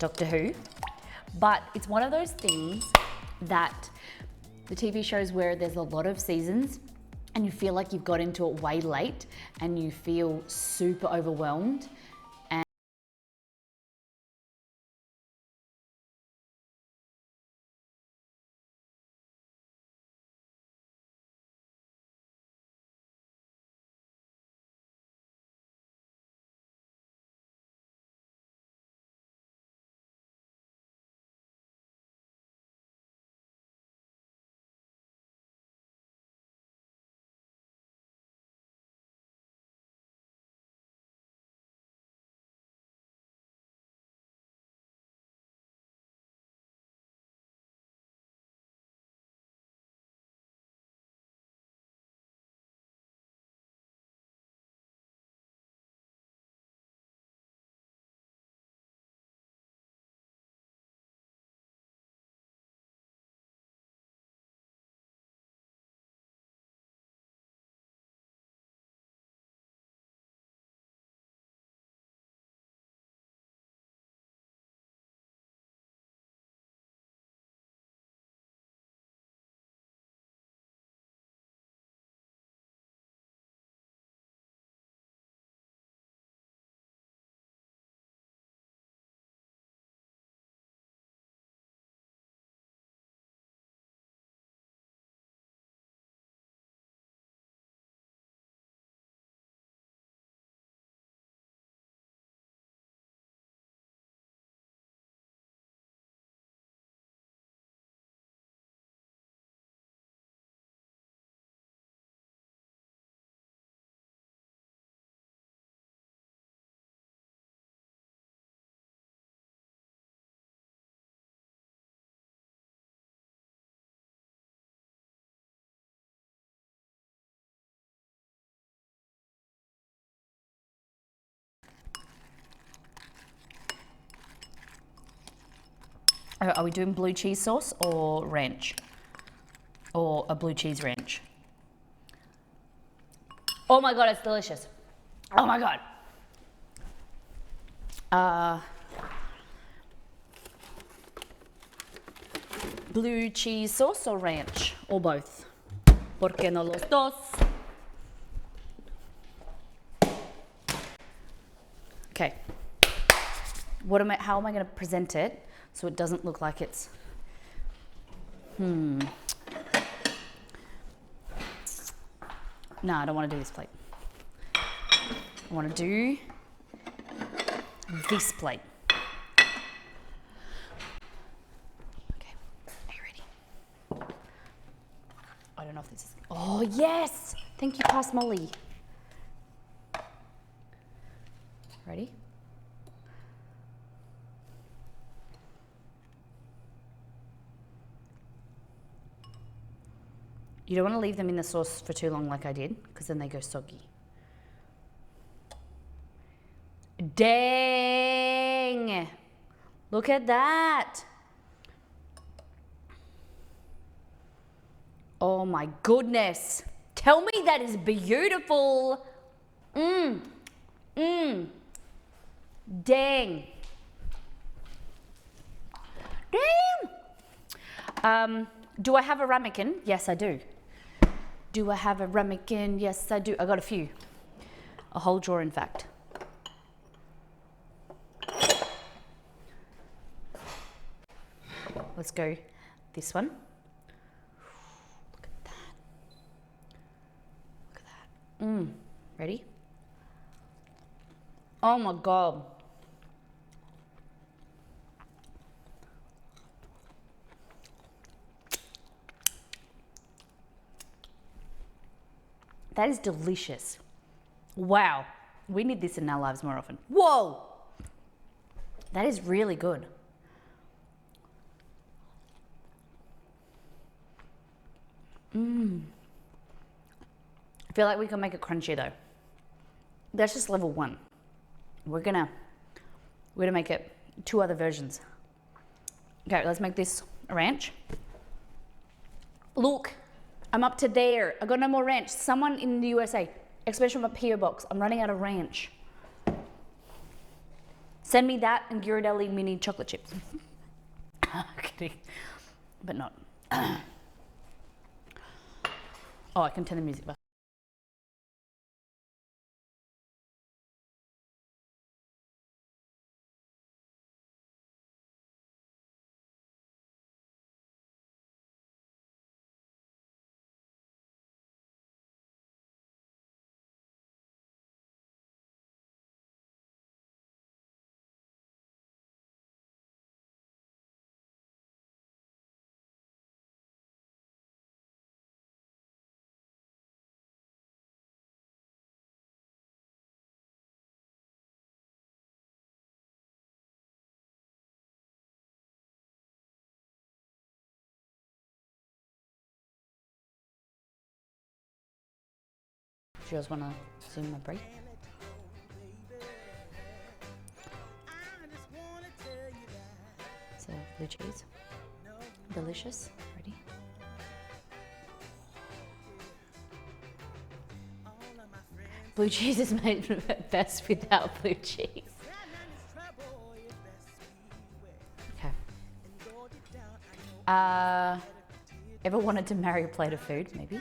Doctor Who. But it's one of those things that the TV shows where there's a lot of seasons and you feel like you've got into it way late and you feel super overwhelmed. Are we doing blue cheese sauce or ranch? Or a blue cheese ranch? Oh my God, it's delicious. Oh my God. Blue cheese sauce or ranch? Or both? ¿Por qué no los dos? Okay. How am I going to present it so it doesn't look like it's... No, I don't want to do this plate. I want to do this plate. Okay, are you ready? I don't know if this is... Oh, yes! Thank you, Past Molly. Ready? You don't want to leave them in the sauce for too long like I did, because then they go soggy. Dang! Look at that! Oh my goodness! Tell me that is beautiful! Dang! Damn! Do I have a ramekin? Yes, I do. Do I have a ramekin? Yes, I do. I got a few. A whole drawer, in fact. Let's go this one. Look at that. Look at that. Ready? Oh my God. That is delicious. Wow. We need this in our lives more often. Whoa! That is really good. I feel like we can make it crunchy though. That's just level 1. We're gonna make it 2 other versions. Okay, let's make this a ranch. Look, I'm up to there. I got no more ranch. Someone in the USA, especially from a PO box, I'm running out of ranch. Send me that and Ghirardelli mini chocolate chips. Kidding, but not. Oh, I can turn the music back. Do you guys want to zoom my break? So blue cheese, delicious. Ready? Blue cheese is made best without blue cheese. Okay. Ever wanted to marry a plate of food? Maybe.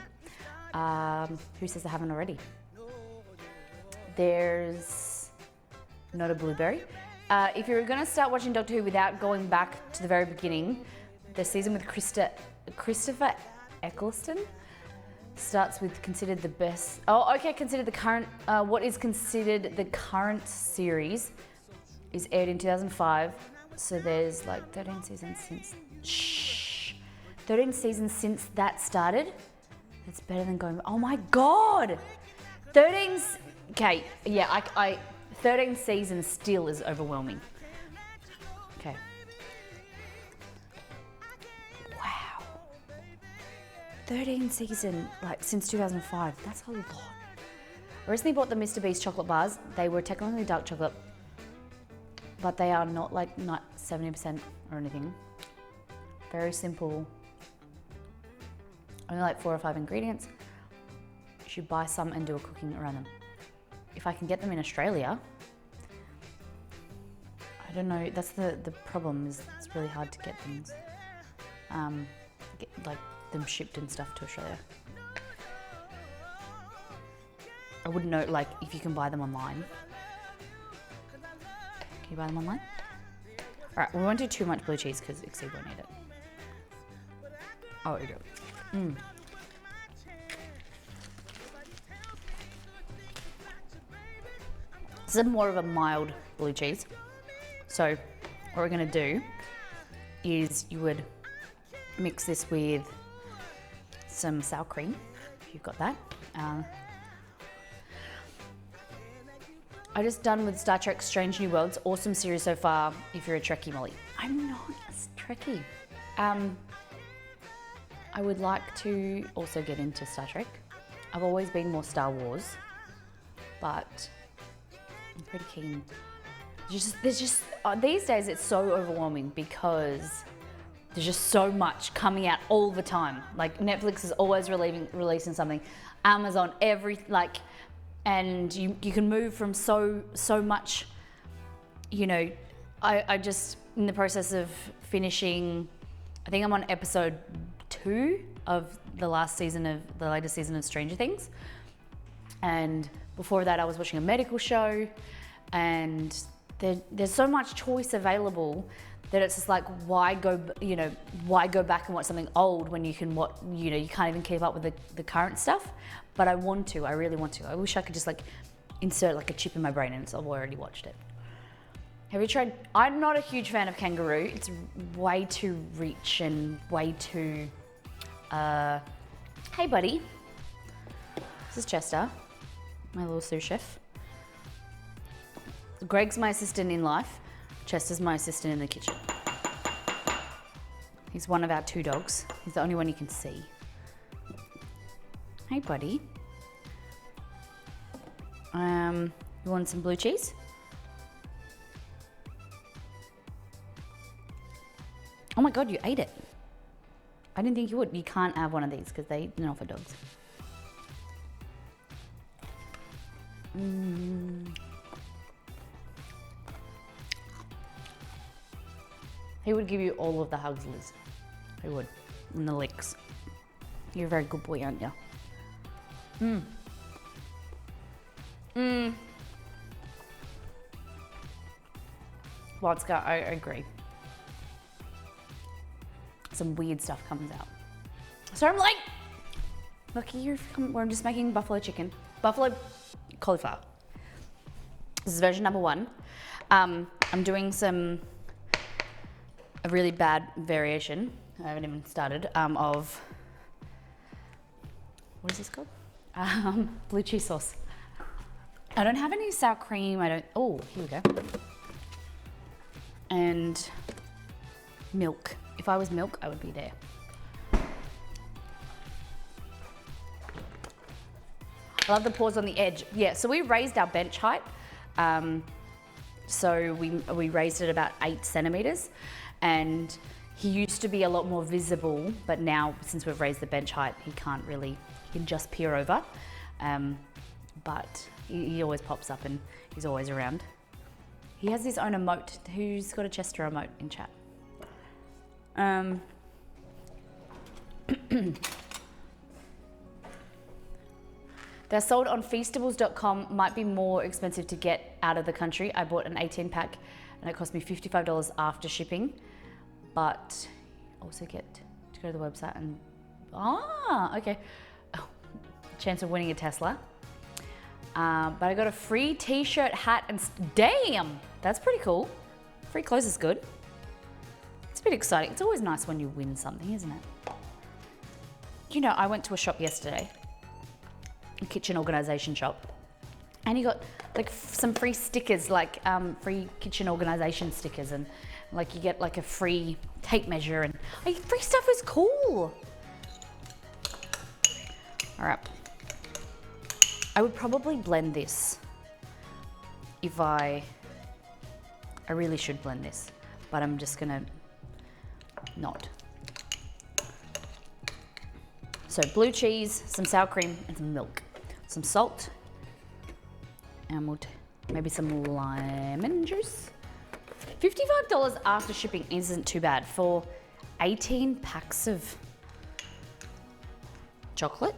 Who says I haven't already? There's not a blueberry. If you're going to start watching Doctor Who without going back to the very beginning, the season with Christopher Eccleston starts with considered the best. Oh, okay. Considered the current. What is considered the current series is aired in 2005. So there's like 13 seasons since. 13 seasons since that started. It's better than going. Oh my God! 13. Okay, yeah. 13 seasons still is overwhelming. Okay. Wow. 13 season, like since 2005. That's a lot. I recently bought the Mr. Beast chocolate bars. They were technically dark chocolate, but they are not like not 70% or anything. Very simple. Only like 4 or 5 ingredients. You should buy some and do a cooking around them. If I can get them in Australia, I don't know. That's the problem. Is it's really hard to get things, get like them shipped and stuff to Australia. I wouldn't know like if you can buy them online. Can you buy them online? All right, we won't do too much blue cheese because Exceed won't eat it. Oh, we do. This is more of a mild blue cheese. So what we're gonna do is you would mix this with some sour cream, if you've got that. I just done with Star Trek Strange New Worlds. Awesome series so far if you're a Trekkie, Molly. I'm not a Trekkie. I would like to also get into Star Trek. I've always been more Star Wars, but I'm pretty keen. These days it's so overwhelming because there's just so much coming out all the time. Like Netflix is always releasing something, Amazon, and you can move from so much, you know. I just in the process of finishing, I think I'm on episode 2 of the latest season of Stranger Things. And before that I was watching a medical show, and there's so much choice available that it's just like, why go back and watch something old when you can you can't even keep up with the current stuff. But I really want to. I wish I could just like insert like a chip in my brain and I've already watched it. Have you tried? I'm not a huge fan of kangaroo. It's way too rich and way too, hey buddy. This is Chester, my little sous chef. Greg's my assistant in life. Chester's my assistant in the kitchen. He's one of our 2 dogs. He's the only one you can see. Hey buddy. You want some blue cheese? Oh my God, you ate it. I didn't think you would. You can't have one of these because they're not for dogs. He would give you all of the hugs, Liz. He would. And the licks. You're a very good boy, aren't you? Vodka, I agree. Some weird stuff comes out. So I'm like, look, we're just making buffalo chicken. Buffalo cauliflower. This is version number 1. I'm doing a really bad variation. I haven't even started, of, what is this called? Blue cheese sauce. I don't have any sour cream. Oh, here we go. And milk. If I was milk, I would be there. I love the pause on the edge. Yeah, so we raised our bench height. So we raised it about 8 centimeters, and he used to be a lot more visible, but now since we've raised the bench height, he can just peer over. But he always pops up and he's always around. He has his own emote. Who's got a Chester emote in chat? They're sold on feastables.com. Might be more expensive to get out of the country. I bought an 18 pack and it cost me $55 after shipping, but also get to go to the website and, okay. Chance of winning a Tesla. But I got a free t-shirt, hat, and damn, that's pretty cool. Free clothes is good. It's a bit exciting. It's always nice when you win something, isn't it? You know, I went to a shop yesterday, a kitchen organization shop, and you got like some free stickers, like free kitchen organization stickers, and like you get like a free tape measure, and free stuff is cool. All right. I would probably blend this if I really should blend this, but I'm just gonna not. So blue cheese, some sour cream, and some milk, some salt, and maybe some lemon juice. $55 after shipping isn't too bad for 18 packs of chocolate.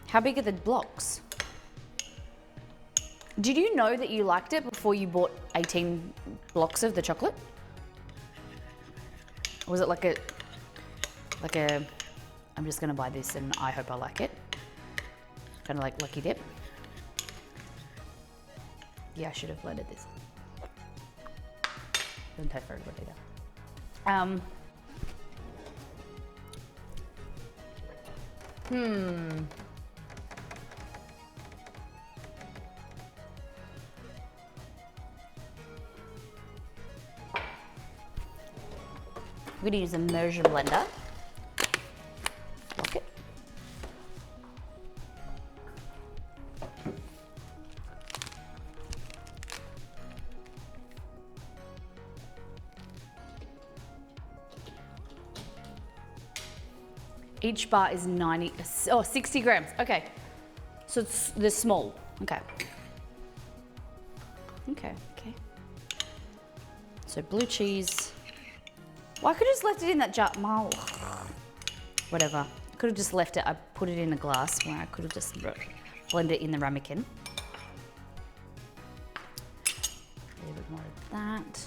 How big are the blocks? Did you know that you liked it before you bought 18 blocks of the chocolate? Or was it like a, I'm just gonna buy this and I hope I like it. Kind of like Lucky Dip. Yeah, I should have blended this. Doesn't taste very good either. We're gonna use a immersion blender. Lock it. Each bar is 60 grams. Okay, so they're small. Okay. Okay. So blue cheese. Well, I could have just left it in that jar. Whatever. I could have just left it. I put it in a glass where I could have just blended it in the ramekin. A little bit more of that.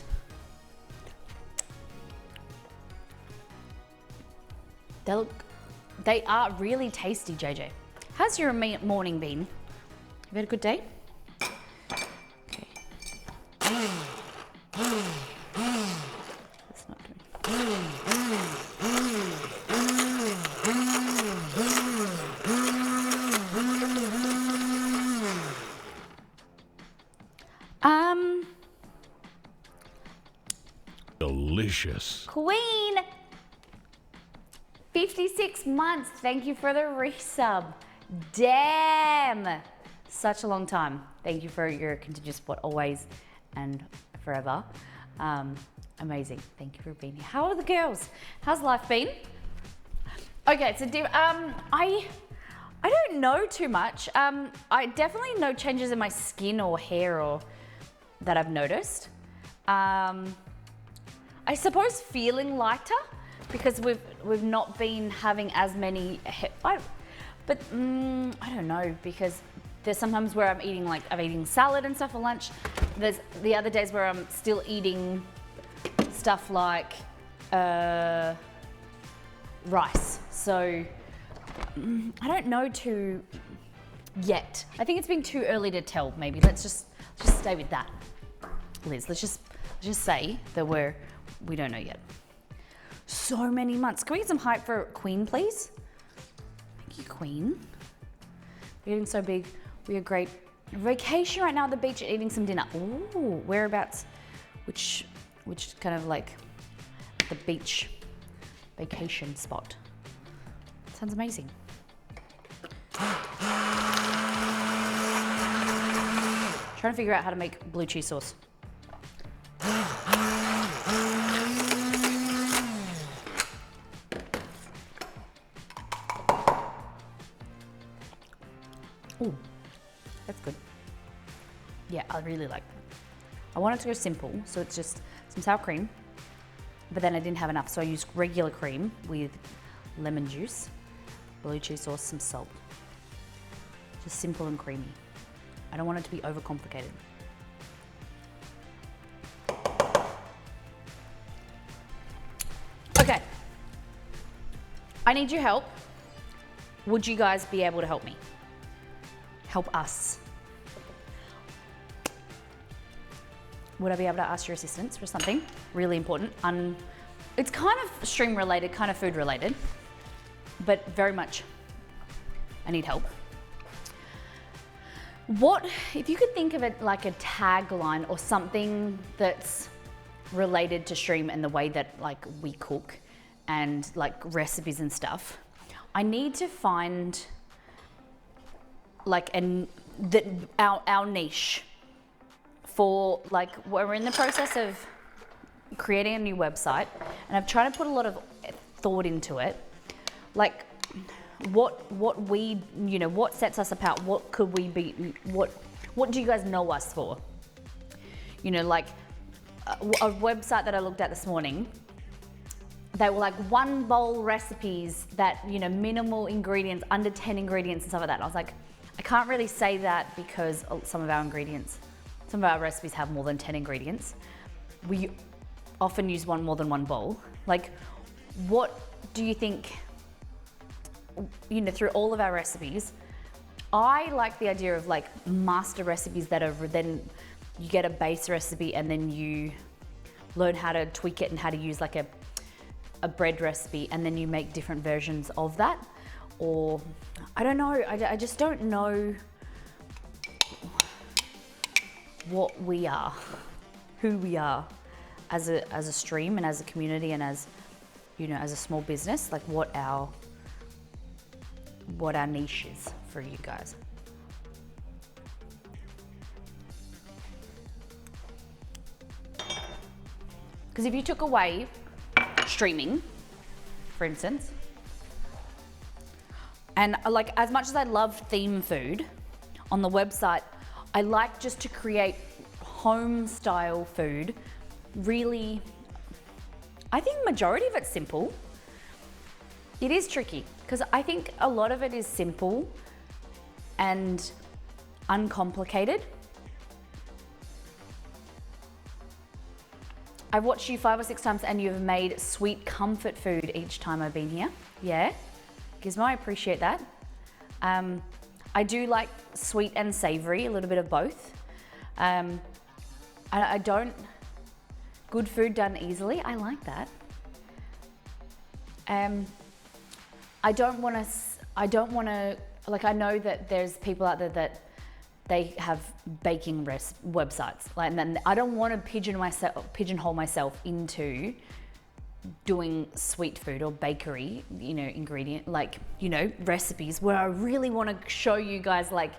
They are really tasty, JJ. How's your morning been? Have you had a good day? Okay. That's not doing. Delicious. Queen, 56 months. Thank you for the resub. Damn, such a long time. Thank you for your continued support always and forever. Amazing. Thank you for being here. How are the girls? How's life been? Okay, so I don't know too much. I definitely no changes in my skin or hair or that I've noticed. I I suppose feeling lighter because we've not been having as many, I don't know, because there's sometimes where I'm eating salad and stuff for lunch. There's the other days where I'm still eating stuff like rice. So I don't know too yet. I think it's been too early to tell. Maybe let's just stay with that, Liz. Let's just say that we don't know yet. So many months. Can we get some hype for Queen, please? Thank you, Queen. We're getting so big. We are great. Vacation right now at the beach and eating some dinner. Ooh, whereabouts? Which kind of like the beach vacation spot? Sounds amazing. Trying to figure out how to make blue cheese sauce. Ooh, that's good. Yeah, I really like that. I wanted to go simple, so it's just some sour cream, but then I didn't have enough, so I used regular cream with lemon juice, blue cheese sauce, some salt. Just simple and creamy. I don't want it to be overcomplicated. Okay, I need your help. Would you guys be able to help me? Help us. Would I be able to ask your assistance for something really important? It's kind of stream related, kind of food related, but very much I need help. What, if you could think of it like a tagline or something that's related to stream and the way that like we cook and like recipes and stuff, I need to find like our niche for like, we're in the process of creating a new website and I've tried to put a lot of thought into it. Like what we, you know, what sets us apart? What could we be, what do you guys know us for? You know, like a website that I looked at this morning, they were like 1 bowl recipes that, you know, minimal ingredients, under 10 ingredients and stuff like that. And I was like, I can't really say that because some of our recipes have more than 10 ingredients. We often use more than 1 bowl. Like, what do you think, you know, through all of our recipes, I like the idea of like master recipes that are then you get a base recipe and then you learn how to tweak it and how to use like a bread recipe and then you make different versions of that. Or I don't know, I just don't know what we are, who we are as a stream and as a community and as, you know, as a small business, like what our niche is for you guys. Because if you took away streaming, for instance, and like as much as I love theme food on the website, I like just to create home style food. Really, I think majority of it's simple. It is tricky because I think a lot of it is simple and uncomplicated. I've watched you 5 or 6 times and you've made sweet comfort food each time I've been here. Yeah, Gizmo, I appreciate that. I do like sweet and savory, a little bit of both. I don't, good food done easily, I like that. I don't want to, like I know that there's people out there that they have baking websites, like, and then I don't want to pigeonhole myself into doing sweet food or bakery, you know, ingredient, like, you know, recipes where I really want to show you guys like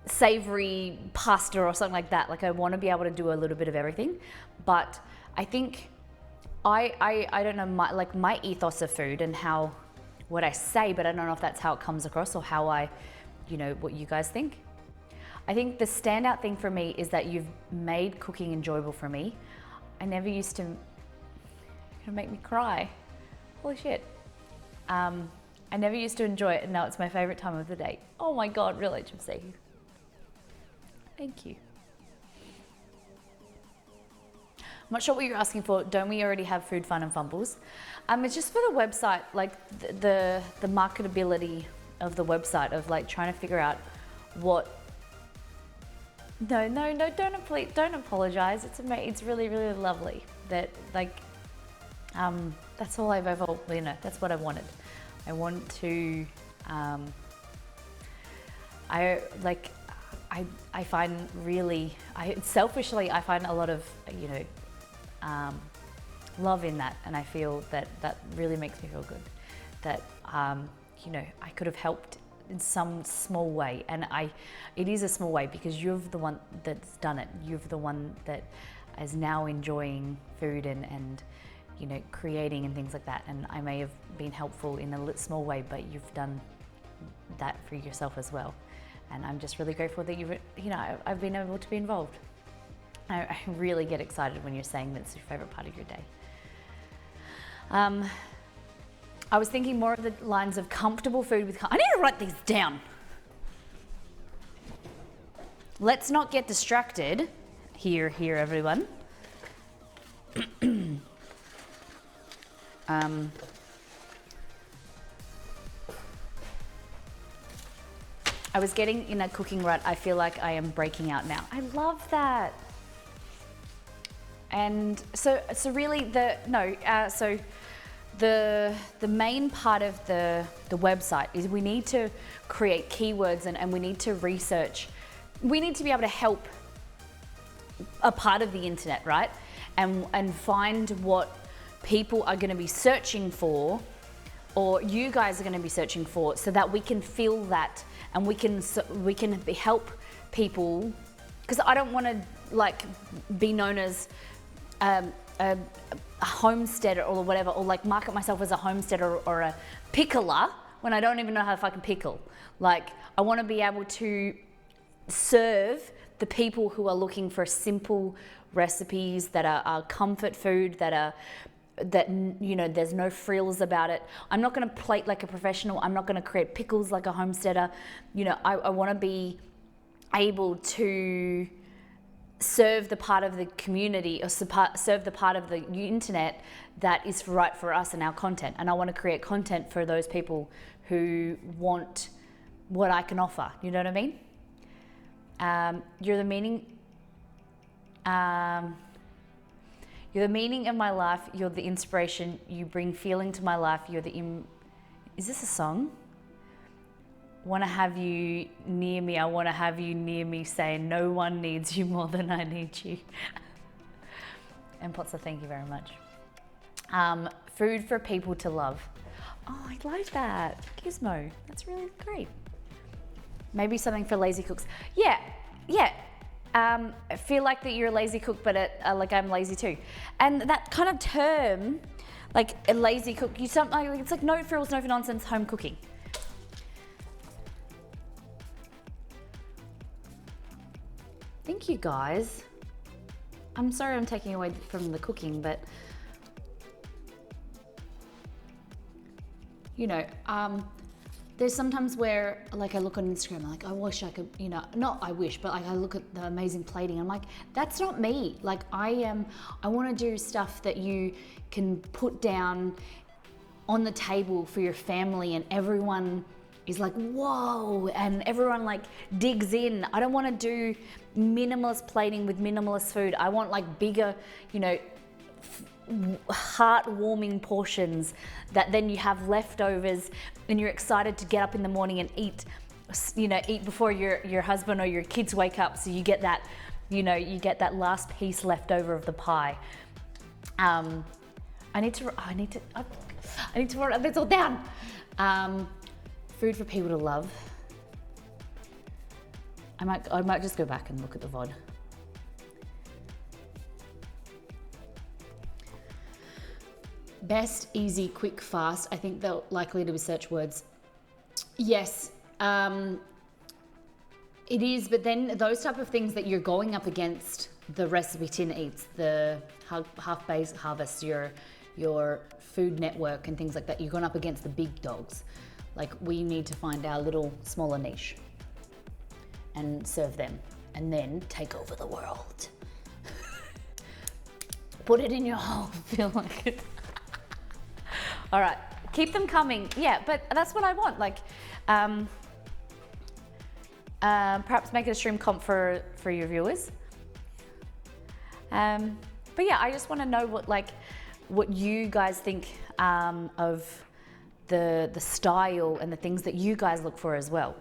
savory pasta or something like that. Like I want to be able to do a little bit of everything, but I think I don't know, my ethos of food and how, what I say, but I don't know if that's how it comes across or how I, you know, what you guys think. I think the standout thing for me is that you've made cooking enjoyable for me. I never used to gonna make me cry. Holy shit. I never used to enjoy it, and now it's my favorite time of the day. Oh my God, real HMC. Thank you. I'm not sure what you're asking for. Don't we already have Food, Fun and Fumbles? It's just for the website, like the marketability of the website, of like trying to figure out what. No, don't apologize. It's really, really lovely that like, that's all I've ever, you know, that's what I wanted. I want to, I find really, selfishly, I find a lot of, you know, love in that, and I feel that really makes me feel good, that you know, I could have helped in some small way, and it is a small way because you're the one that's done it. You're the one that is now enjoying food and you know, creating and things like that, and I may have been helpful in a small way, but you've done that for yourself as well, and I'm just really grateful that you know, I've been able to be involved. I really get excited when you're saying that's your favorite part of your day. I was thinking more of the lines of comfortable food with, I need to write these down. Let's not get distracted. Here, everyone. I was getting in a cooking rut. I feel like I am breaking out now. I love that. And so really the main part of the website is we need to create keywords and we need to research. We need to be able to help a part of the internet, right? And find what people are going to be searching for, or you guys are going to be searching for, so that we can fill that and we can help people. Because I don't want to like be known as a homesteader or whatever, or like market myself as a homesteader or a pickler when I don't even know how to fucking pickle. Like, I want to be able to serve the people who are looking for simple recipes that are comfort food, that you know, there's no frills about it. I'm not going to plate like a professional. I'm not going to create pickles like a homesteader. You know, I want to be able to serve the part of the community, or serve the part of the internet that is right for us and our content. And I want to create content for those people who want what I can offer. You know what I mean? You're the meaning. You're the meaning of my life. You're the inspiration. You bring feeling to my life. You're the. Is this a song? Want to have you near me. I want to have you near me, saying no one needs you more than I need you. And Potsa, thank you very much. Food for people to love. Oh, I like that. Gizmo, that's really great. Maybe something for lazy cooks. Yeah. I feel like that you're a lazy cook, but like I'm lazy too. And that kind of term, like a lazy cook, it's like no frills, no for nonsense, home cooking. Thank you guys. I'm sorry I'm taking away from the cooking, but you know, there's sometimes where like I look on Instagram, I'm like, I wish I could, you know, not I wish, but like I look at the amazing plating, I'm like, that's not me. Like I want to do stuff that you can put down on the table for your family and everyone is like, whoa, and everyone like digs in. I don't want to do minimalist plating with minimalist food. I want like bigger, you know, heartwarming portions that then you have leftovers and you're excited to get up in the morning and eat, you know, eat before your husband or your kids wake up, so you get that, you know, you get that last piece left over of the pie. I need to write this all down. Food for people to love. I might just go back and look at the VOD. Best, easy, quick, fast. I think they're likely to be search words. Yes, it is, but then those type of things that you're going up against, the recipe tin eats, the half-baked harvest, your your Food Network and things like that, you're going up against the big dogs. Like, we need to find our little smaller niche and serve them, and then take over the world. Put it in your hole, feel like it. All right, keep them coming. Yeah, but that's what I want. Like, perhaps make it a stream comp for your viewers. But yeah, I just want to know what you guys think of the style and the things that you guys look for as well.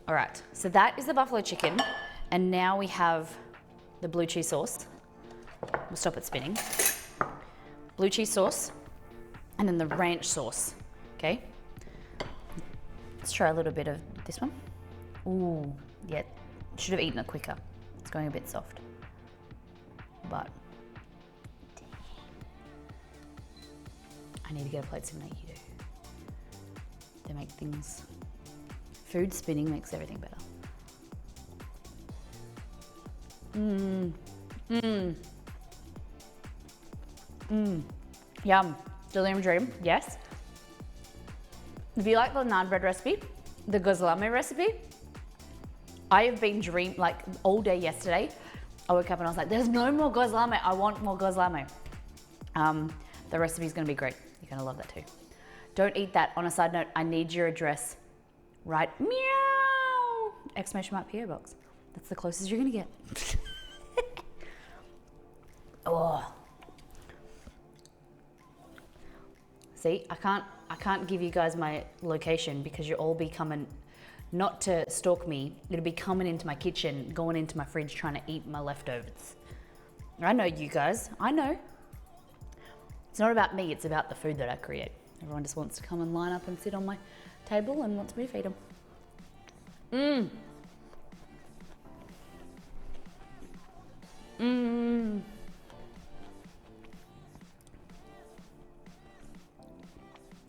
All right, so that is the buffalo chicken, and now we have the blue cheese sauce. We'll stop it spinning. Blue cheese sauce, and then the ranch sauce. Okay. Let's try a little bit of this one. Ooh, yeah, should have eaten it quicker. It's going a bit soft, but I need to get a plate similar to you do. They make things, food spinning makes everything better. Yum. Delirium dream, yes. If you like the naan bread recipe, the gozlame recipe, I have been all day yesterday. I woke up and I was like, there's no more gozlame. I want more gozlame. The recipe is going to be great. You're going to love that too. Don't eat that. On a side note, I need your address right meow! Exclamation mark PO box. That's the closest you're going to get. Oh. See, I can't give you guys my location because you'll all be coming, not to stalk me, it'll be coming into my kitchen, going into my fridge, trying to eat my leftovers. I know you guys, I know. It's not about me, it's about the food that I create. Everyone just wants to come and line up and sit on my table and wants me to feed them.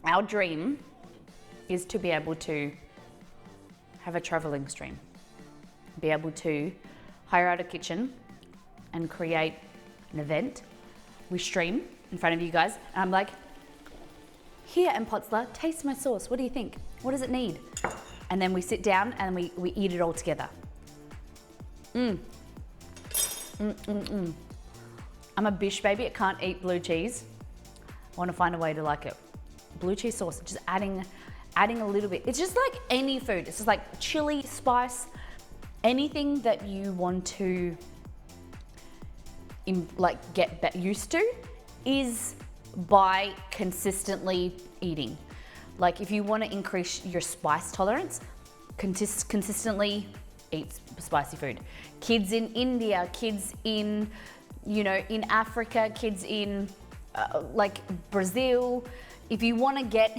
Our dream is to be able to have a traveling stream, be able to hire out a kitchen and create an event. We stream in front of you guys, and I'm like, here, M. Potzler, taste my sauce. What do you think? What does it need? And then we sit down and we eat it all together. I'm a bish baby, I can't eat blue cheese. I want to find a way to like it. Blue cheese sauce, just adding a little bit. It's just like any food. It's just like chili, spice, anything that you want to get used to is by consistently eating. Like if you want to increase your spice tolerance, consistently eat spicy food. Kids in India, kids in, in Africa, kids in Brazil, if you want to get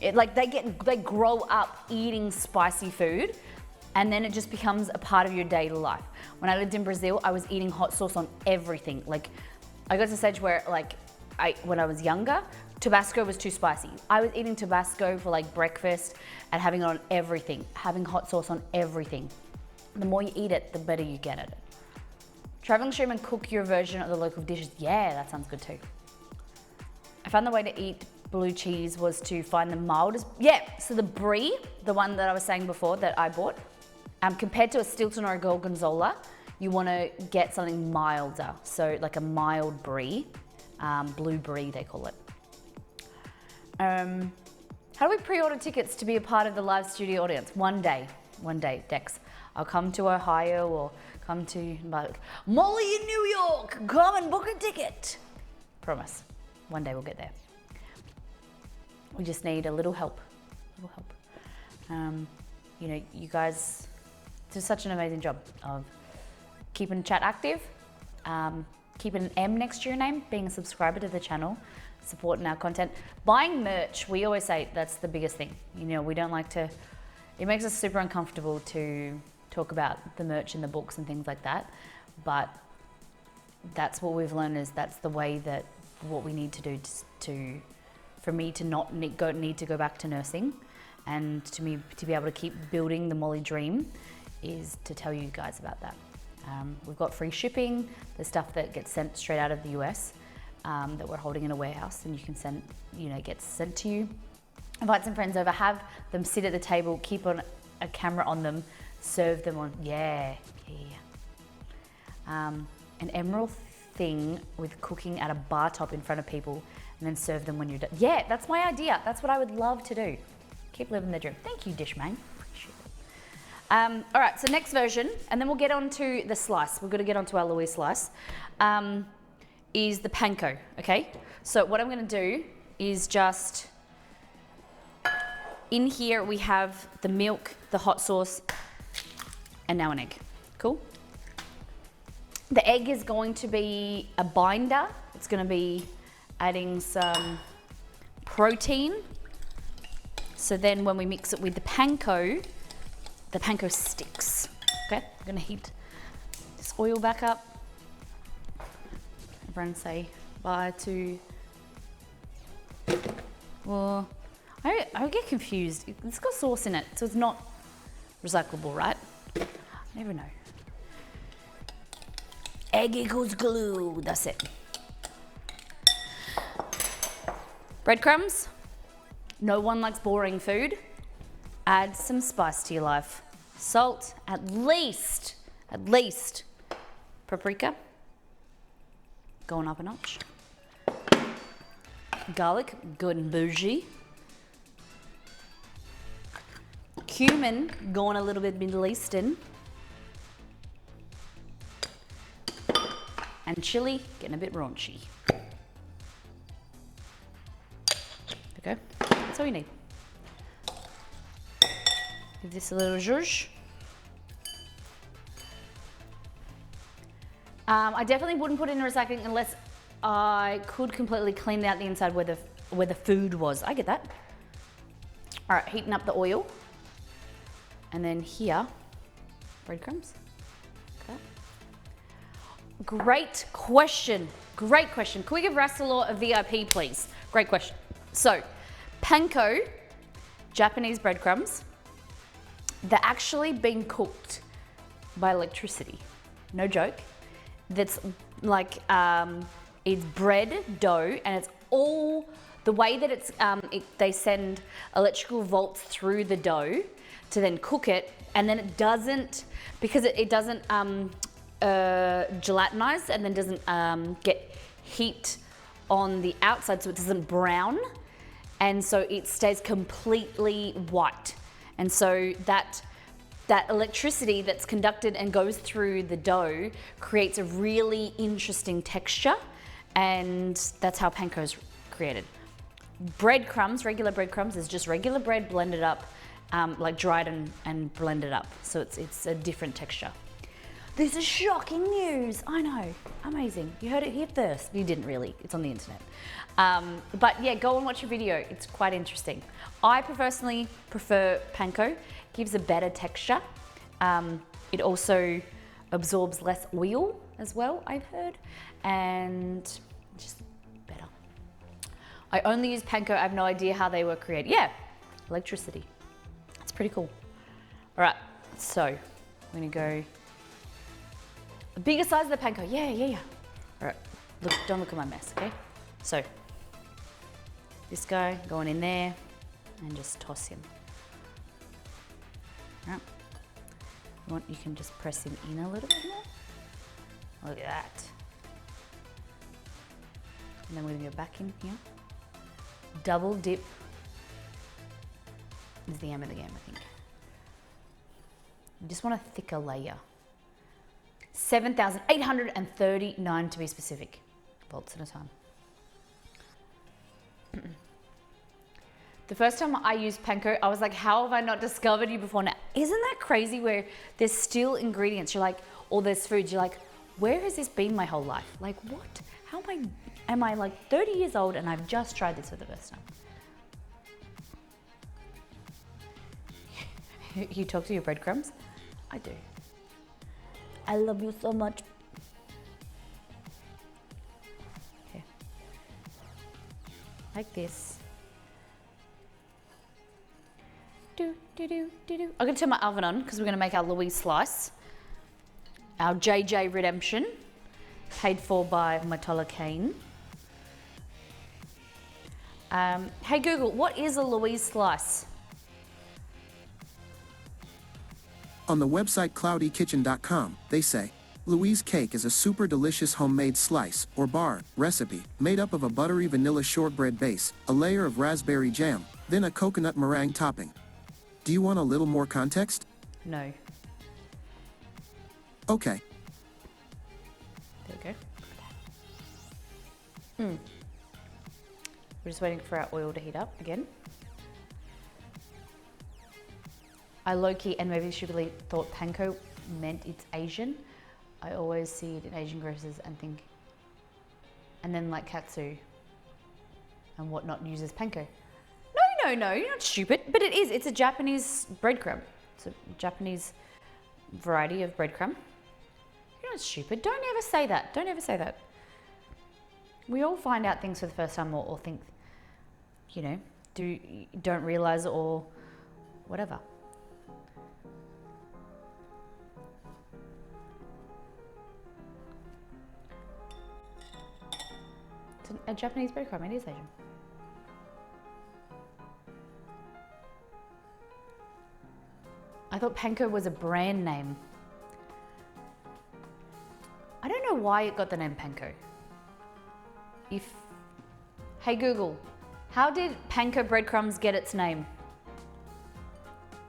it, they grow up eating spicy food, and then it just becomes a part of your daily life. When I lived in Brazil, I was eating hot sauce on everything. Like, I got to the stage where, when I was younger, Tabasco was too spicy. I was eating Tabasco for breakfast and having it on everything, having hot sauce on everything. The more you eat it, the better you get at it. Traveling stream and cook your version of the local dishes. Yeah, that sounds good too. I found the way to eat blue cheese was to find the mildest. Yeah, so the brie, the one that I was saying before that I bought, compared to a Stilton or a Gorgonzola, you want to get something milder. So like a mild brie, blue brie they call it. How do we pre-order tickets to be a part of the live studio audience? One day, Dex. I'll come to Ohio or come to Molly in New York. Come and book a ticket. Promise. One day we'll get there. We just need a little help. You guys do such an amazing job of keeping chat active, keeping an M next to your name, being a subscriber to the channel, supporting our content. Buying merch, we always say that's the biggest thing. We don't like to, it makes us super uncomfortable to talk about the merch and the books and things like that. But that's what we've learned, is that's the way that what we need to do for me to not need to go back to nursing, and to me to be able to keep building the Molly dream, is to tell you guys about that. We've got free shipping, the stuff that gets sent straight out of the US. that we're holding in a warehouse, and you can send, it gets sent to you. Invite some friends over, have them sit at the table, keep on a camera on them, serve them on, an emerald thing with cooking at a bar top in front of people and then serve them when you're done. Yeah, that's my idea. That's what I would love to do. Keep living the dream. Thank you, Dishman. Appreciate it. All right, so next version, and then we'll get on to the slice. We're gonna get on to our Louise slice, is the panko, okay? So what I'm gonna do is just, in here we have the milk, the hot sauce, and now an egg. Cool? The egg is going to be a binder. It's going to be adding some protein. So then when we mix it with the panko sticks. Okay, I'm going to heat this oil back up. Everyone say bye to... Well, I get confused. It's got sauce in it, so it's not recyclable, right? I never know. Egg equals glue, that's it. Breadcrumbs. No one likes boring food. Add some spice to your life. Salt, at least. Paprika. Going up a notch. Garlic, good and bougie. Cumin, going a little bit Middle Eastern. And chili, getting a bit raunchy. Okay, that's all you need. Give this a little zhuzh. I definitely wouldn't put it in recycling unless I could completely clean out the inside where the food was. I get that. All right, heating up the oil. And then here, breadcrumbs. Okay. Great question. Can we give Rasselor a VIP, please? Great question. So, panko, Japanese breadcrumbs, they're actually being cooked by electricity. No joke. That's like, it's bread dough, and it's all, the way that it's, they send electrical volts through the dough to then cook it, and then it doesn't, because it doesn't gelatinize and then doesn't get heat on the outside, so it doesn't brown, and so it stays completely white. And so that electricity that's conducted and goes through the dough creates a really interesting texture, and that's how panko is created. Breadcrumbs, regular breadcrumbs, is just regular bread blended up, like dried and blended up. So it's a different texture. This is shocking news. I know, amazing. You heard it here first. You didn't really, it's on the internet. But yeah, go and watch a video. It's quite interesting. I personally prefer panko. Gives a better texture. It also absorbs less oil as well, I've heard, and just better. I only use panko. I have no idea how they were created. Yeah, electricity. It's pretty cool. All right, so I'm gonna go the bigger size of the panko. Yeah. All right, look, don't look at my mess, okay? So this guy going in there and just toss him. All right. You can just press him in a little bit more. Look at that. And then we're gonna go back in here. Double dip is the aim of the game, I think. You just want a thicker layer. 7,839 to be specific, volts at a time. The first time I used panko, I was like, how have I not discovered you before now? Isn't that crazy where there's still ingredients, you're like, or there's foods, you're like, where has this been my whole life? Like what? How am I like 30 years old and I've just tried this for the first time? You talk to your breadcrumbs? I do. I love you so much. Okay. Like this. I'm gonna turn my oven on because we're gonna make our Louise slice. Our JJ Redemption, paid for by Matola Kane. Hey Google, what is a Louise slice? On the website cloudykitchen.com, they say, Louise cake is a super delicious homemade slice, or bar, recipe, made up of a buttery vanilla shortbread base, a layer of raspberry jam, then a coconut meringue topping. Do you want a little more context? No. Okay. There we go. We're just waiting for our oil to heat up again. I low-key and maybe stupidly thought panko meant it's Asian. I always see it in Asian grocers and think, and then like katsu and whatnot uses panko. No, you're not stupid, but it is. It's a Japanese breadcrumb. It's a Japanese variety of breadcrumb. You're not stupid. Don't ever say that. Don't ever say that. We all find out things for the first time or think, you know, don't realize or whatever. It's a Japanese breadcrumb. It is Asian. I thought panko was a brand name. I don't know why it got the name panko. Hey Google, how did panko breadcrumbs get its name?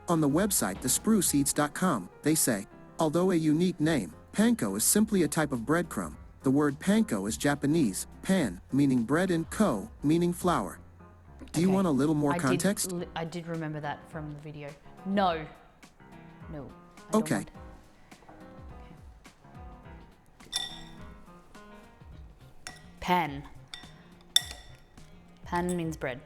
On the website thespruceeats.com, they say, although a unique name, panko is simply a type of breadcrumb. The word panko is Japanese, pan, meaning bread, and ko, meaning flour. Do you want a little more context? I did remember that from the video. No. I don't Okay. want. Pan. Pan means bread.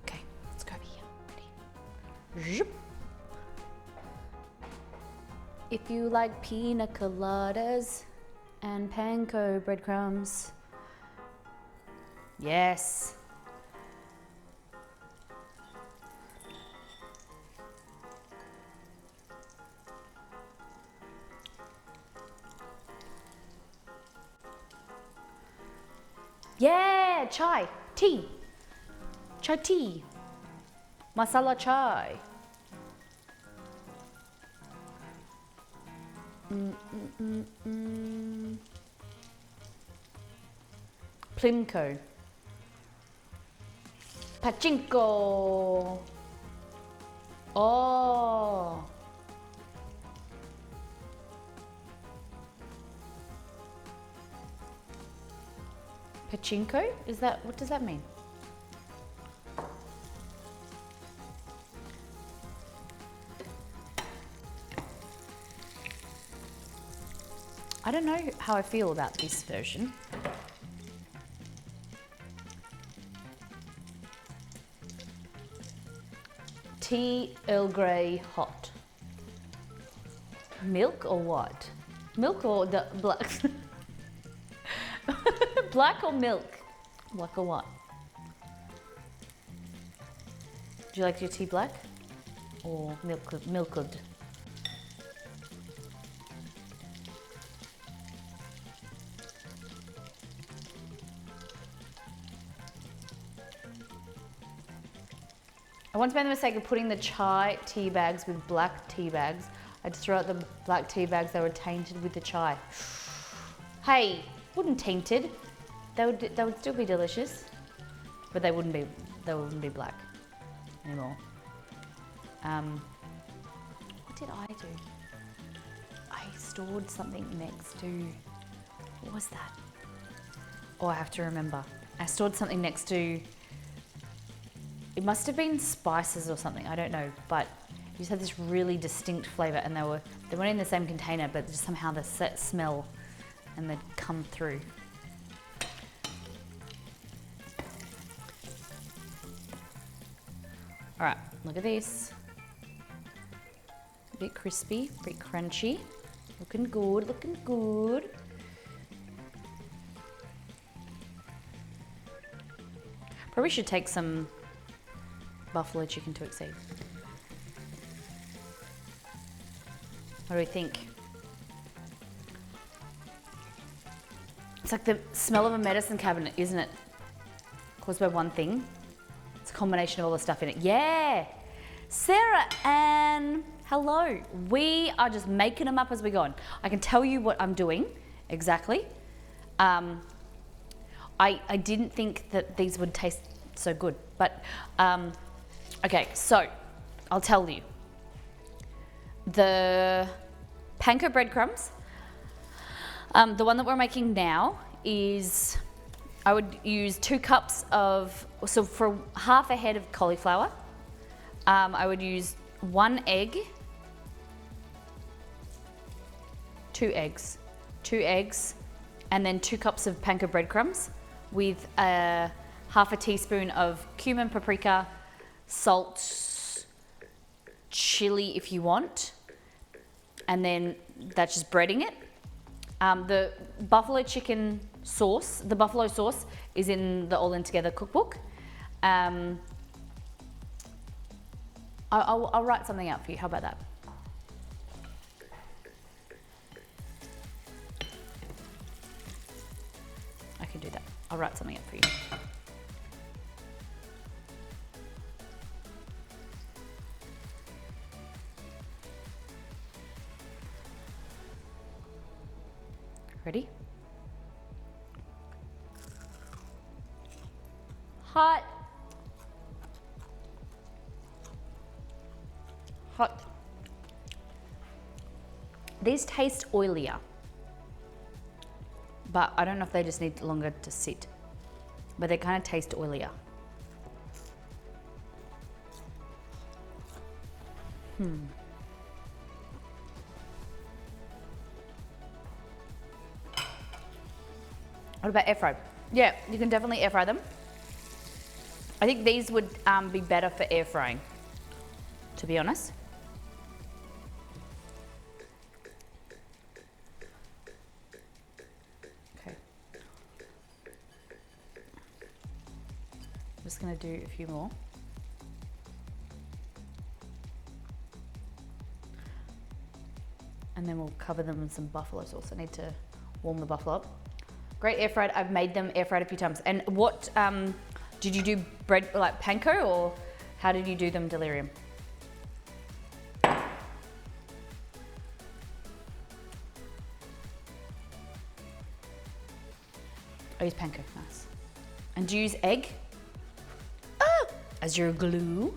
Okay, let's go over here. Ready? Zhup. If you like pina coladas and panko breadcrumbs, yes. Yeah, chai, tea, chai tea, masala chai. Plimco, pachinko. Oh. Pachinko? What does that mean? I don't know how I feel about this version. Tea Earl Grey hot. Milk or what? Milk or the black? Black or milk? Black or what? Do you like your tea black or milked? I once made the mistake of putting the chai tea bags with black tea bags. I just threw out the black tea bags, they were tainted with the chai. Hey, wouldn't tainted. They would still be delicious, but they wouldn't be black anymore. What did I do? I stored something next to, what was that? Oh, I have to remember. I stored something next to, it must have been spices or something, I don't know, but it just had this really distinct flavour, and they weren't in the same container, but just somehow the set smell and they'd come through. All right, look at this. A bit crispy, a bit crunchy. Looking good, looking good. Probably should take some buffalo chicken to exceed. What do we think? It's like the smell of a medicine cabinet, isn't it? Caused by one thing. It's a combination of all the stuff in it. Yeah. Sarah Ann, hello. We are just making them up as we go on. I can tell you what I'm doing exactly. I didn't think that these would taste so good, but okay, so I'll tell you. The panko breadcrumbs, the one that we're making now is, I would use 2 cups of, so for half a head of cauliflower, I would use 1 egg, 2 eggs, and then 2 cups of panko breadcrumbs with half a teaspoon of cumin, paprika, salt, chili if you want, and then that's just breading it. The buffalo chicken sauce, the buffalo sauce is in the All In Together cookbook. I'll write something out for you. How about that? I can do that. I'll write something up for you. Ready? Hot. Hot. These taste oilier, but I don't know if they just need longer to sit, but they kind of taste oilier. What about air fry? Yeah, you can definitely air fry them. I think these would be better for air frying, to be honest. Okay. I'm just gonna do a few more. And then we'll cover them in some buffalo sauce. I need to warm the buffalo up. Great air fried. I've made them air fried a few times. And what, did you do bread like panko, or how did you do them delirium? I use panko, nice. And do you use egg as your glue?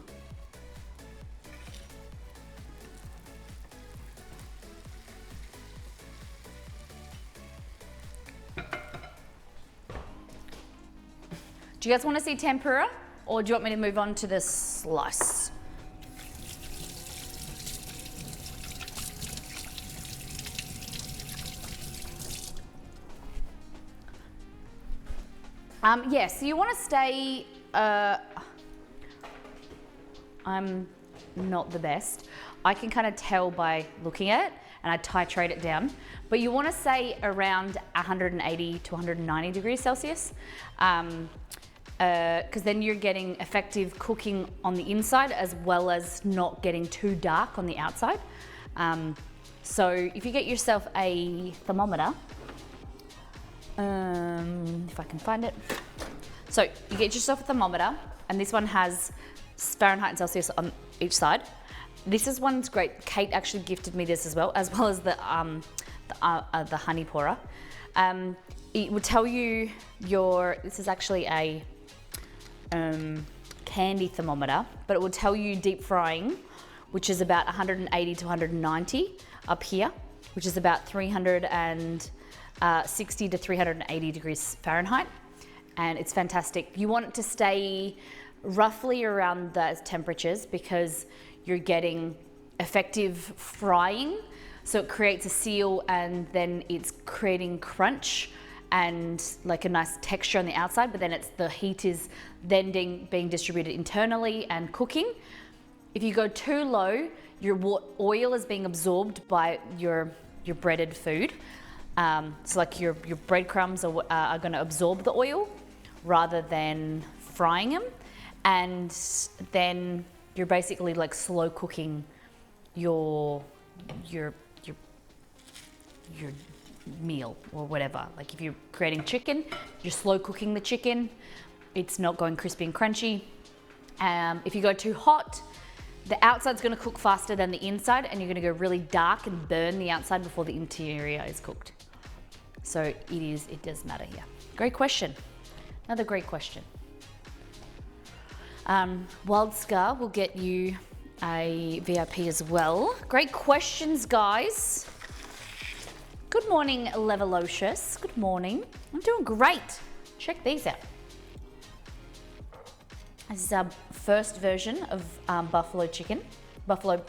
Do you guys want to see tempura, or do you want me to move on to the slice? Yes, so you want to stay, I'm not the best. I can kind of tell by looking at it, and I titrate it down. But you want to stay around 180 to 190 degrees Celsius. Because then you're getting effective cooking on the inside as well as not getting too dark on the outside. So if you get yourself a thermometer, if I can find it. So you get yourself a thermometer, and this one has Fahrenheit and Celsius on each side. This one's great. Kate actually gifted me this as well as the honey pourer. It will tell you this is actually a candy thermometer, but it will tell you deep frying, which is about 180 to 190 up here, which is about 360 to 380 degrees Fahrenheit, and it's fantastic. You want it to stay roughly around those temperatures because you're getting effective frying, so it creates a seal and then it's creating crunch and like a nice texture on the outside, but then the heat is then being distributed internally and cooking. If you go too low, your oil is being absorbed by your breaded food. So like your breadcrumbs are going to absorb the oil rather than frying them, and then you're basically like slow cooking your meal or whatever. Like if you're creating chicken, you're slow cooking the chicken. It's not going crispy and crunchy. If you go too hot, the outside's gonna cook faster than the inside, and you're gonna go really dark and burn the outside before the interior is cooked. So it does matter here. Great question. Another great question. Wild Scar will get you a VIP as well. Great questions, guys. Good morning, Levelocious. Good morning. I'm doing great. Check these out. This is our first version of buffalo chicken. Buffalo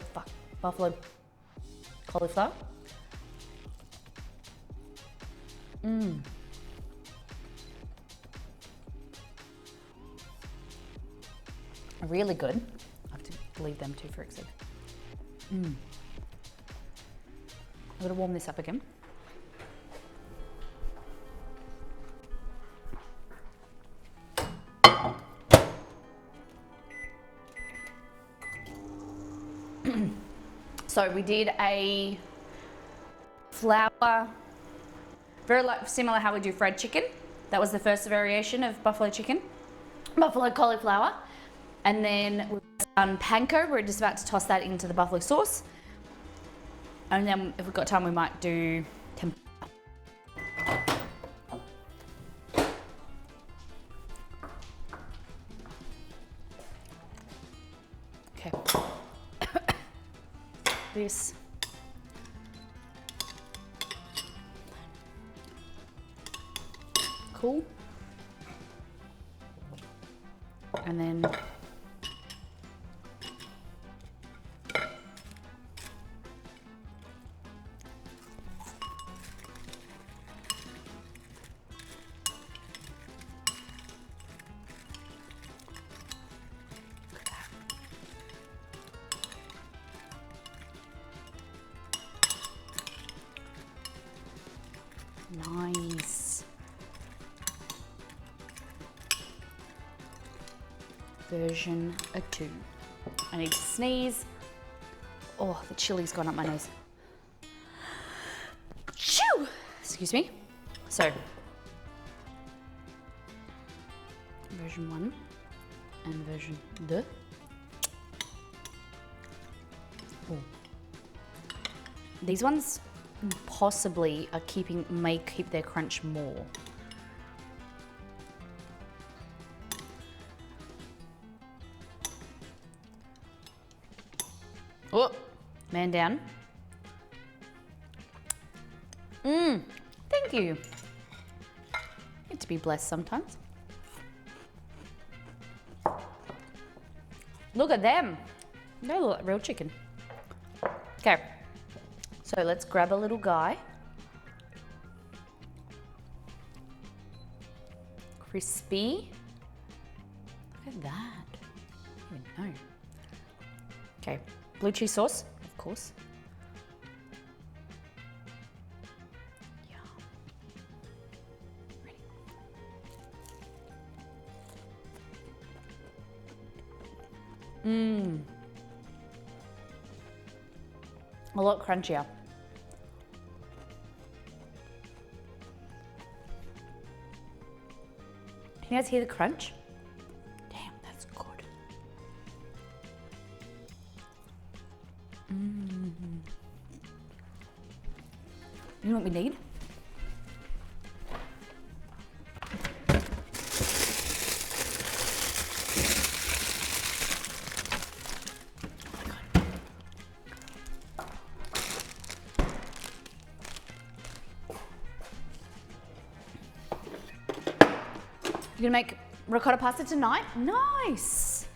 cauliflower. Really good. I have to leave them too for a second. I'm gonna warm this up again. So we did a flour, very similar how we do fried chicken. That was the first variation of buffalo chicken, buffalo cauliflower. And then we've done panko. We're just about to toss that into the buffalo sauce. And then if we've got time, we might do tempeh. Okay. This. Cool. And then nice. Version 2. I need to sneeze. Oh, the chili's gone up my nose. Shoo! Excuse me. So, version 1 and version 2. Oh. These ones possibly are may keep their crunch more. Oh, man down. Thank you. Need to be blessed sometimes. Look at them. They look like real chicken. Okay, so let's grab a little guy. Crispy. Look at that. I don't even know. Okay, blue cheese sauce, of course. Yeah. Ready. A lot crunchier. Can you guys hear the crunch? Damn, that's good. You know what we need? You're gonna make ricotta pasta tonight? Nice.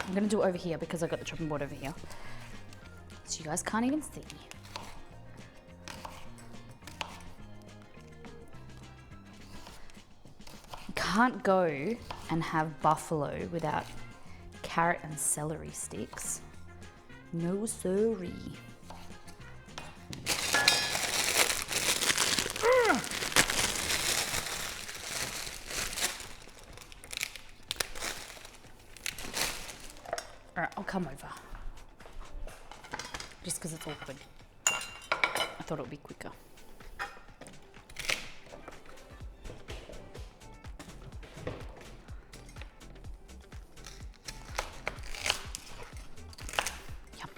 I'm gonna do it over here because I've got the chopping board over here. So you guys can't even see. You can't go and have buffalo without carrot and celery sticks. No sorry. All right, I'll come over. Just because it's awkward. thought it would be quicker. Yum.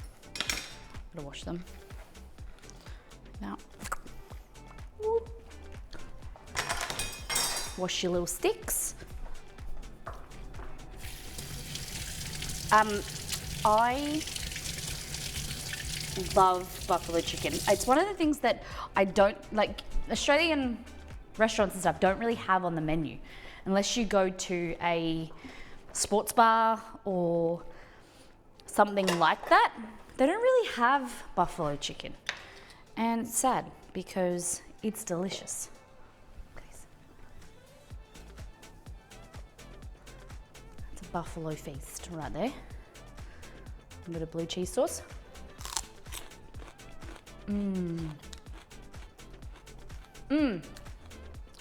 Gotta wash them. Now, whoop. Wash your little sticks. I love buffalo chicken. It's one of the things that I don't like. Australian restaurants and stuff don't really have on the menu unless you go to a sports bar or something like that. They don't really have buffalo chicken, and it's sad because it's delicious. It's a buffalo feast right there. A bit of blue cheese sauce.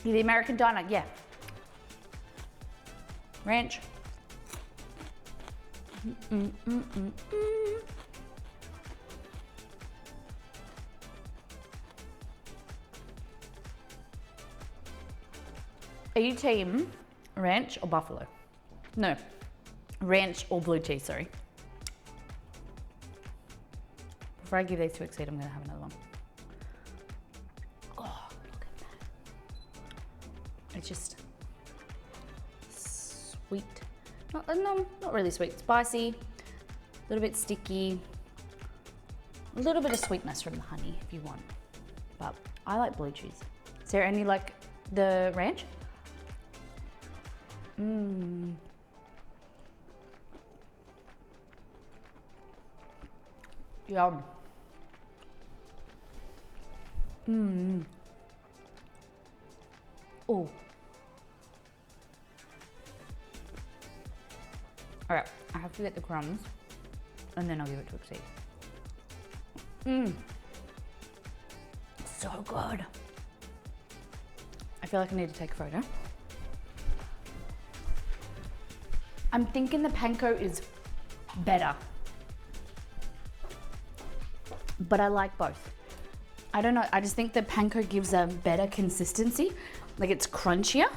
The American diner, yeah. Ranch. Are you team ranch or buffalo? No, ranch or blue cheese, sorry. Before I give these to Exceed, I'm gonna have another one. Oh, look at that. It's just sweet. Not really sweet, spicy, a little bit sticky, a little bit of sweetness from the honey if you want. But I like blue cheese. Is there any like the ranch? Yum. Oh. All right, I have to get the crumbs and then I'll give it to Exceed. So good. I feel like I need to take a photo. I'm thinking the panko is better, but I like both. I don't know, I just think the panko gives a better consistency, like it's crunchier.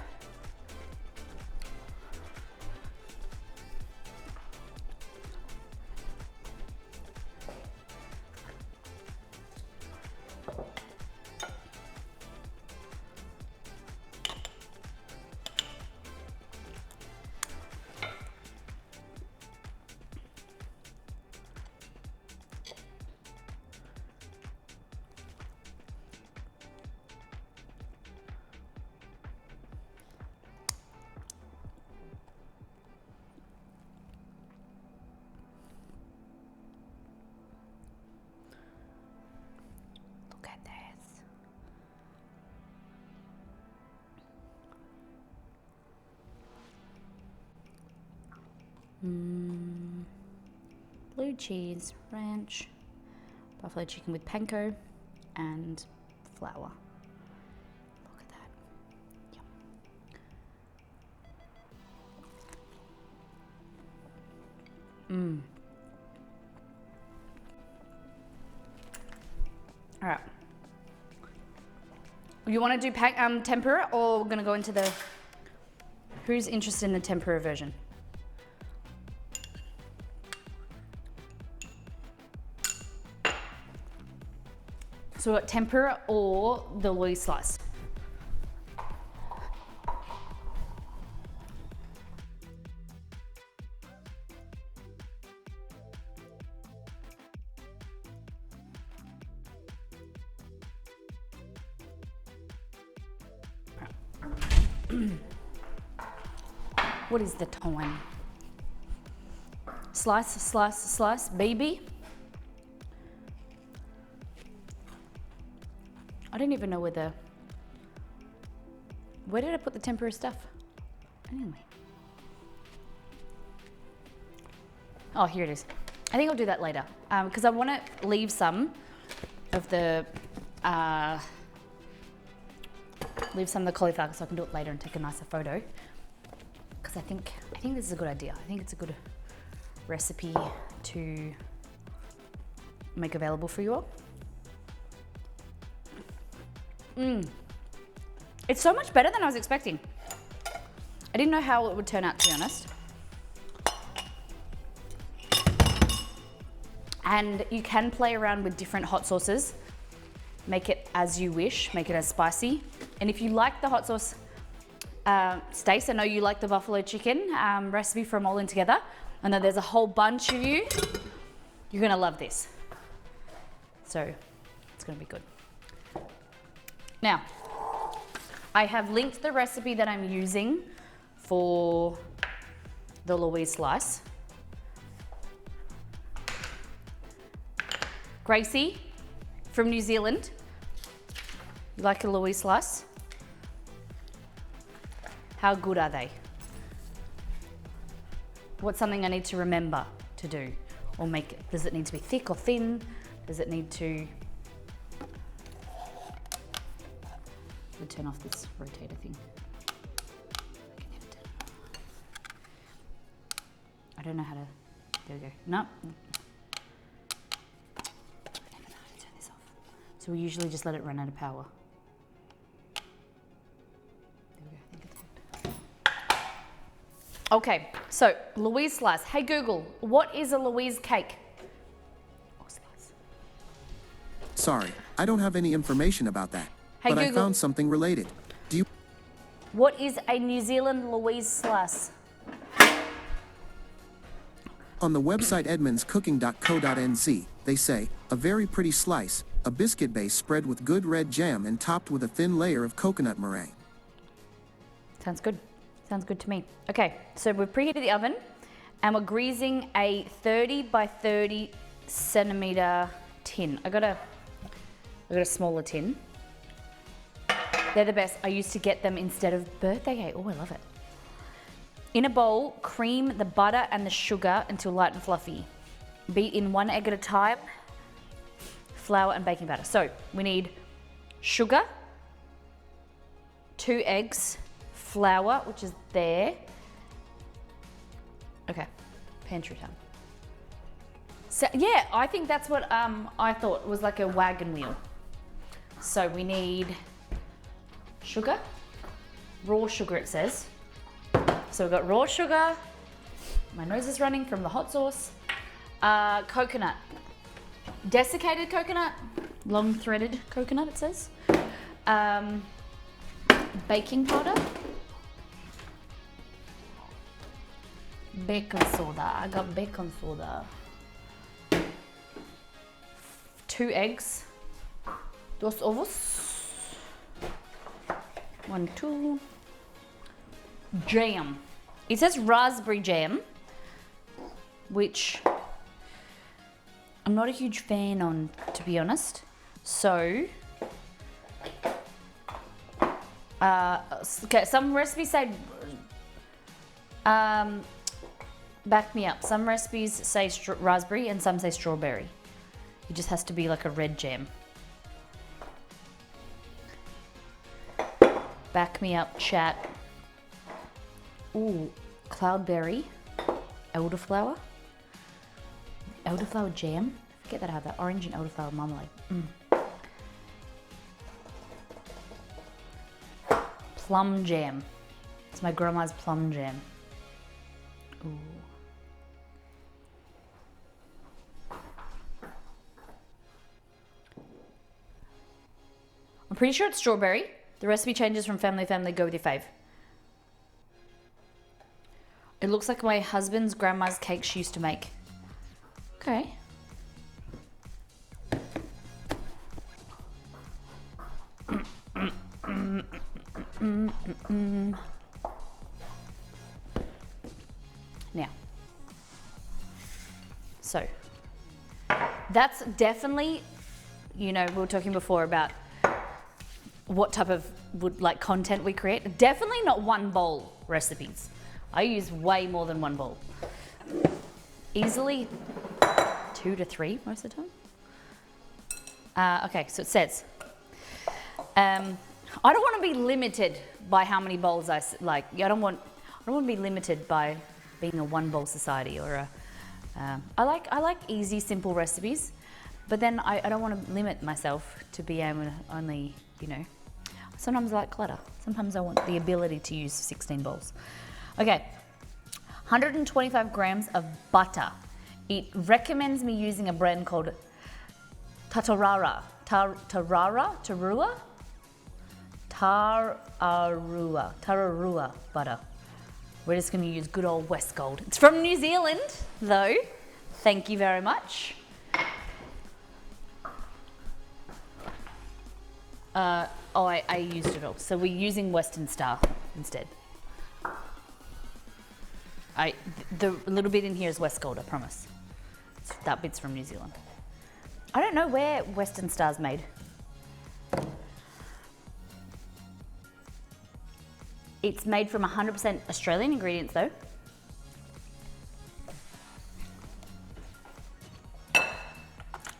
Blue cheese, ranch, buffalo chicken with panko, and flour. Look at that. Yum. All right. You want to do tempura, or we're going to go into the... Who's interested in the tempura version? So we got tempura or the Louise slice. What is the time? Slice, slice, slice, baby. I don't even know where did I put the tempura stuff? Anyway. Oh, here it is. I think I'll do that later because I want to leave some of the cauliflower so I can do it later and take a nicer photo. Because I think this is a good idea. I think it's a good recipe to make available for you all. It's so much better than I was expecting. I didn't know how it would turn out, to be honest. And you can play around with different hot sauces. Make it as you wish, make it as spicy. And if you like the hot sauce, Stace, I know you like the buffalo chicken recipe from All In Together. I know there's a whole bunch of you. You're gonna love this. So it's gonna be good. Now, I have linked the recipe that I'm using for the Louise slice. Gracie from New Zealand, you like a Louise slice? How good are they? What's something I need to remember to do or make it? Does it need to be thick or thin? Does it need to... We'll turn off this rotator thing. I don't know how to... There we go. No. So we usually just let it run out of power. There we go, I think it's good. Okay, so Louise slice. Hey Google, what is a Louise cake? Or slice? Sorry, I don't have any information about that. Hey but Google, I found something related. Do you... What is a New Zealand Louise slice? On the website edmondscooking.co.nz, they say, a very pretty slice, a biscuit base spread with good red jam and topped with a thin layer of coconut meringue. Sounds good. Sounds good to me. Okay, so we've preheated the oven and we're greasing a 30 by 30 centimeter tin. I got a smaller tin. They're the best. I used to get them instead of birthday cake. Oh, I love it. In a bowl, cream the butter and the sugar until light and fluffy. Beat in 1 egg at a time, flour and baking powder. So we need sugar, 2 eggs, flour, which is there. Okay, pantry time. So yeah, I think that's what I thought was like a wagon wheel. So we need sugar, raw sugar it says. So we've got raw sugar, my nose is running from the hot sauce, coconut, desiccated coconut, long threaded coconut it says, baking powder, baking soda, I got baking soda, 2 eggs, 2 ovos, 1, 2, jam. It says raspberry jam, which I'm not a huge fan on, to be honest. So, okay, some recipes say, back me up. Some recipes say raspberry and some say strawberry. It just has to be like a red jam. Back me up, chat. Ooh, cloudberry, elderflower jam. Forget that I have that. Orange and elderflower marmalade. Plum jam. It's my grandma's plum jam. Ooh. I'm pretty sure it's strawberry. The recipe changes from family to family. Go with your fave. It looks like my husband's grandma's cake she used to make. Okay. Now, so that's definitely, you know, we were talking before about what type of content we create. Definitely not one bowl recipes. I use way more than 1 bowl. Easily 2 to 3 most of the time. Okay, so it says, I don't want to be limited by how many bowls I like. I don't want to be limited by being a 1 bowl society or a. I like easy, simple recipes, but then I don't want to limit myself to be able to only, you know, Sometimes I like clutter. Sometimes I want the ability to use 16 bowls. Okay, 125 grams of butter. It recommends me using a brand called Tararua butter. We're just going to use good old West Gold. It's from New Zealand, though. Thank you very much. I used it all. So we're using Western Star instead. The little bit in here is West Gold, I promise. That bit's from New Zealand. I don't know where Western Star's made. It's made from 100% Australian ingredients though.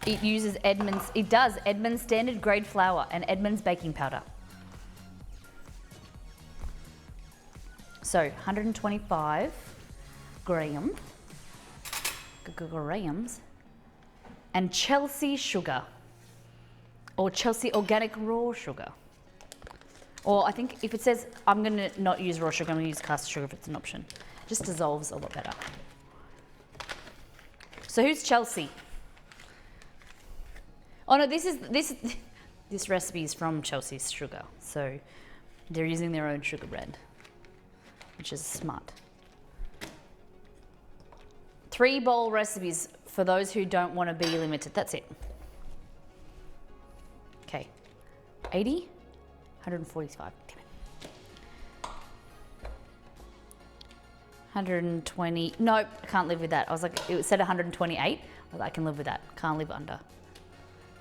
It uses Edmonds standard grade flour and Edmonds baking powder. So 125 grams and Chelsea sugar or Chelsea organic raw sugar. Or I think if it says I'm going to not use raw sugar, I'm going to use caster sugar if it's an option. It just dissolves a lot better. So who's Chelsea? Oh no, this recipe is from Chelsea's Sugar. So they're using their own sugar brand, which is smart. 3 bowl recipes for those who don't want to be limited. That's it. Okay, 80, 145. 120. Nope, I can't live with that. I was like, it said 128. I was like, I can live with that. Can't live under.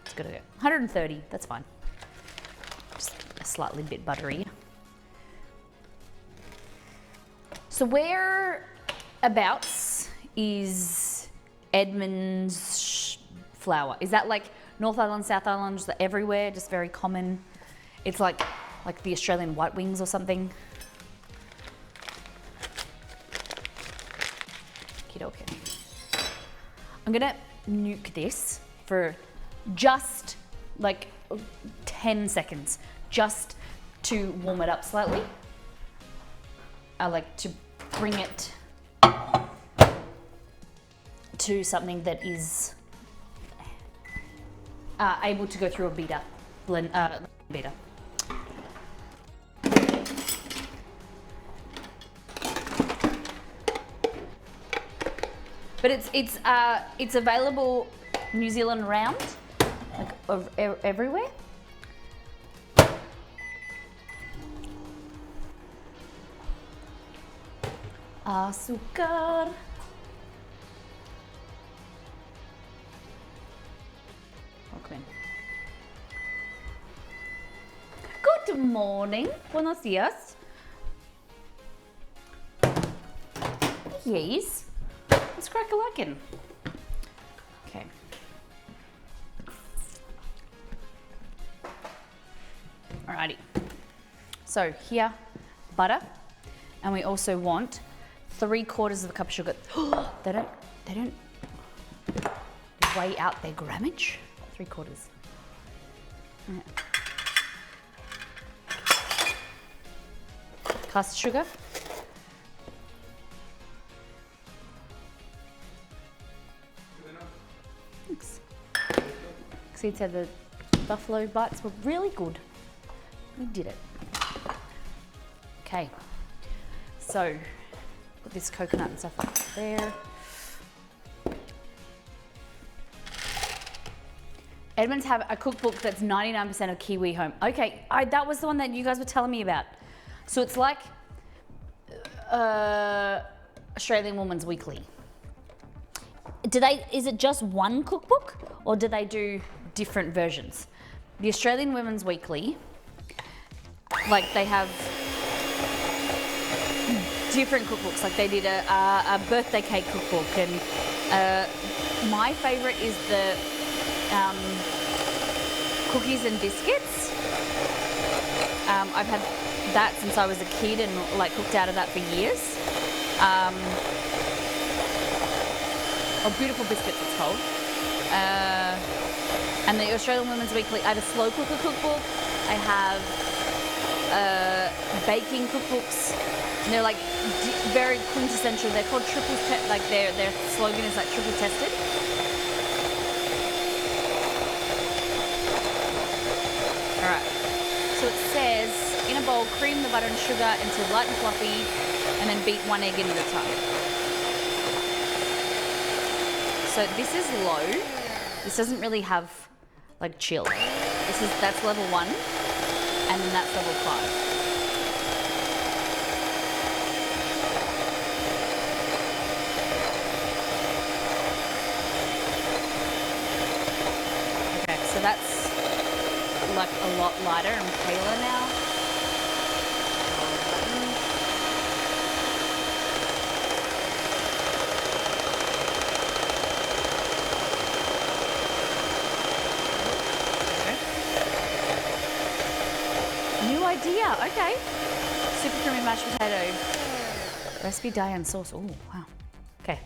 It's good to go. 130. That's fine. Just a slightly bit buttery. So whereabouts is Edmonds flour? Is that like North Island, South Island, just everywhere? Just very common. It's like the Australian white wings or something. Okay. I'm gonna nuke this for just like 10 seconds, just to warm it up slightly. I like to bring it to something that is able to go through a beater, beater. But it's available New Zealand round, like everywhere. Azúcar. Okay. Good morning. Buenos dias. Yes. Let's crack a lackin'. Okay. Alrighty. So here, butter, and we also want 3/4 of a cup of sugar. They don't weigh out their grammage. 3/4. Right. Caster sugar. Thanks. Exceed said the buffalo bites were really good. We did it. Okay. So, put this coconut and stuff up there. Edmonds have a cookbook that's 99% of Kiwi home. Okay, that was the one that you guys were telling me about. So it's like Australian Woman's Weekly. Is it just one cookbook or do they do different versions? The Australian Women's Weekly, like they have different cookbooks. Like they did a birthday cake cookbook, and my favorite is the cookies and biscuits. I've had that since I was a kid and like cooked out of that for years. Or Beautiful Biscuits it's called. And the Australian Women's Weekly, I have a slow cooker cookbook. I have baking cookbooks. And they're like very quintessential. They're called triple, like their slogan is like triple tested. All right. So it says, in a bowl, cream the butter and sugar until light and fluffy, and then beat 1 egg in at a time. So this is low. This doesn't really have like chill. That's level 1, and then that's level 5. So that's like a lot lighter and paler now. New idea, okay. Super creamy mashed potato. Recipe Diane sauce, oh wow. Okay.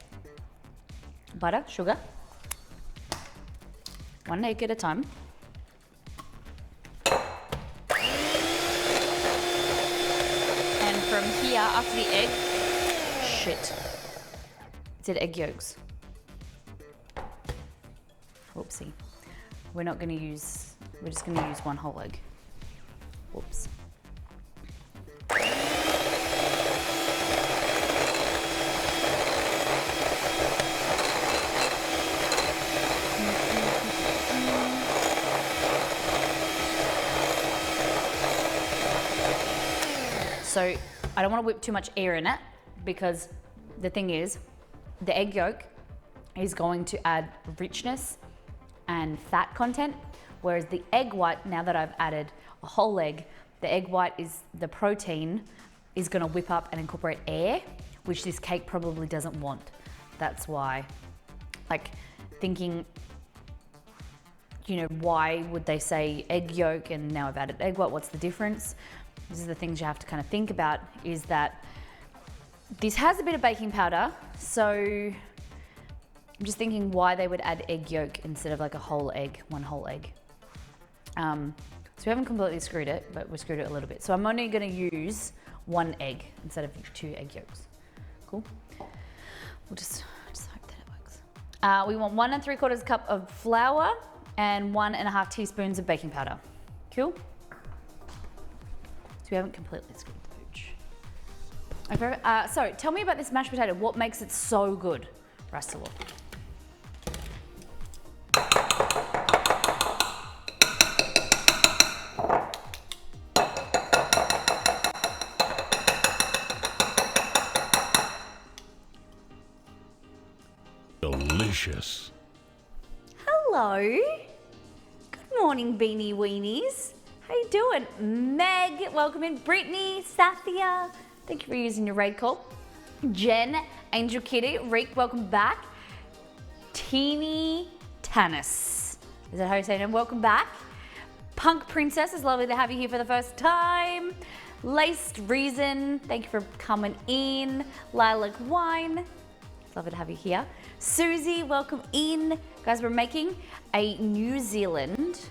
Butter, sugar. 1 egg at a time. And from here, after the egg, shit. It said egg yolks. Whoopsie. We're just gonna use 1 whole egg. Whoops. So I don't want to whip too much air in it, because the thing is, the egg yolk is going to add richness and fat content, whereas the egg white, now that I've added a whole egg, the egg white is the protein is going to whip up and incorporate air, which this cake probably doesn't want. That's why, like, thinking, you know, why would they say egg yolk and now I've added egg white? What's the difference? This is the things you have to kind of think about, is that this has a bit of baking powder, so I'm just thinking why they would add egg yolk instead of like a whole egg, 1 whole egg. So we haven't completely screwed it, but we screwed it a little bit. So I'm only going to use 1 egg instead of 2 egg yolks. Cool. We'll just hope that it works. We want 1 3/4 cup of flour and 1.5 teaspoons of baking powder. Cool. So we haven't completely screwed the pooch. Okay, so tell me about this mashed potato. What makes it so good, Russell? Delicious. Hello. Good morning, Beanie Weenies. How you doing? Meg, welcome in. Brittany, Sathia, thank you for using your raid call. Jen, Angel Kitty, Reek, welcome back. Teeny Tanis, is that how you say it? Welcome back. Punk Princess, it's lovely to have you here for the first time. Laced Reason, thank you for coming in. Lilac Wine, it's lovely to have you here. Susie, welcome in. Guys, we're making a New Zealand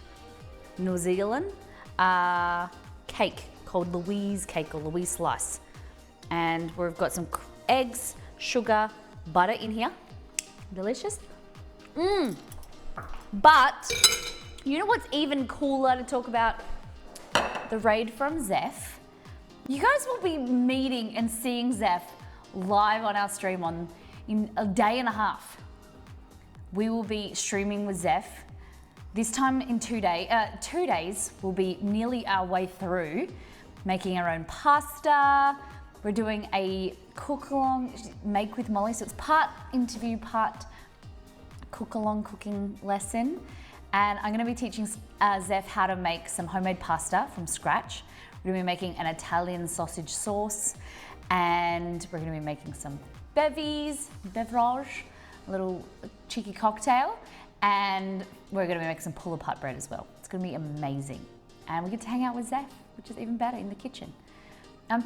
cake called Louise cake or Louise slice. And we've got some eggs, sugar, butter in here. Delicious. But you know what's even cooler to talk about? The raid from Zeph. You guys will be meeting and seeing Zeph live on our stream in a day and a half. We will be streaming with Zeph. This time in 2 days, we'll be nearly our way through making our own pasta. We're doing a cook-along, make with Molly. So it's part interview, part cook-along cooking lesson. And I'm gonna be teaching Zeph how to make some homemade pasta from scratch. We're gonna be making an Italian sausage sauce, and we're gonna be making some beverage, a little cheeky cocktail, and we're gonna be making some pull-apart bread as well. It's gonna be amazing. And we get to hang out with Zeph, which is even better, in the kitchen.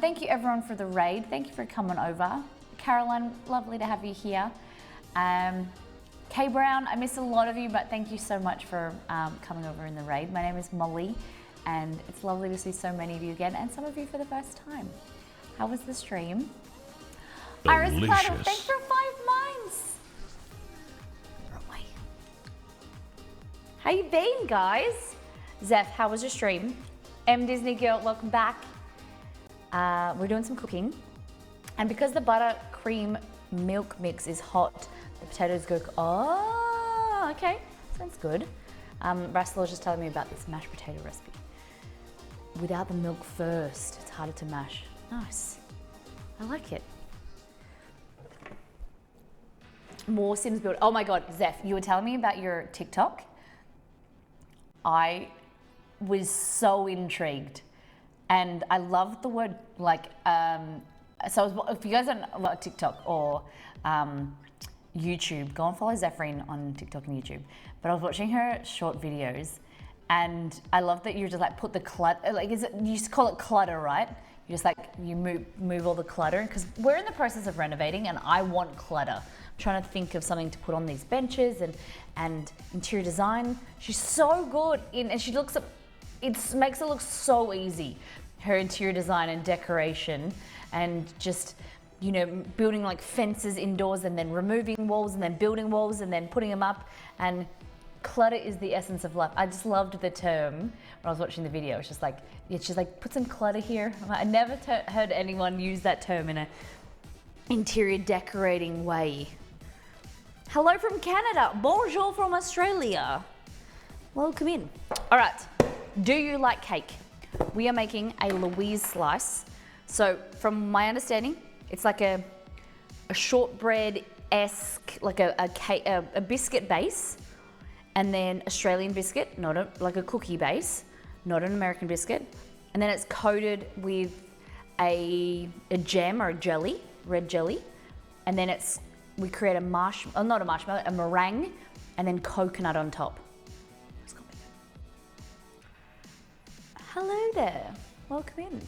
Thank you everyone for the raid. Thank you for coming over. Caroline, lovely to have you here. Kay Brown, I miss a lot of you, but thank you so much for coming over in the raid. My name is Molly, and it's lovely to see so many of you again, and some of you for the first time. How was the stream? Iris Plato, thanks for 5 months. How you been, guys? Zeph, how was your stream? M Disney Girl, welcome back. We're doing some cooking, and because the buttercream milk mix is hot, the potatoes go. Oh, okay, sounds good. Russell was just telling me about this mashed potato recipe. Without the milk first, it's harder to mash. Nice, I like it. More Sims build. Oh my God, Zeph, you were telling me about your TikTok. I was so intrigued, and I loved the word like. So if you guys don't know about TikTok or YouTube, go and follow Zephrine on TikTok and YouTube. But I was watching her short videos, and I love that you just like put the clutter. Like, is it you just call it clutter, right? You just like you move all the clutter, because we're in the process of renovating, and I want clutter. I'm trying to think of something to put on these benches and interior design. She's so good and she looks. It makes it look so easy. Her interior design and decoration, and just, you know, building like fences indoors and then removing walls and then building walls and then putting them up. And clutter is the essence of life. I just loved the term when I was watching the video. It's just like, she's like, put some clutter here. I never heard anyone use that term in an interior decorating way. Hello from Canada. Bonjour from Australia. Welcome in. All right. Do you like cake? We are making a Louise slice. So from my understanding, it's like a shortbread-esque, like a biscuit base, and then Australian biscuit, not like a cookie base, not an American biscuit. And then it's coated with a jam or a jelly, red jelly. And then we create a meringue, and then coconut on top. Hello there, welcome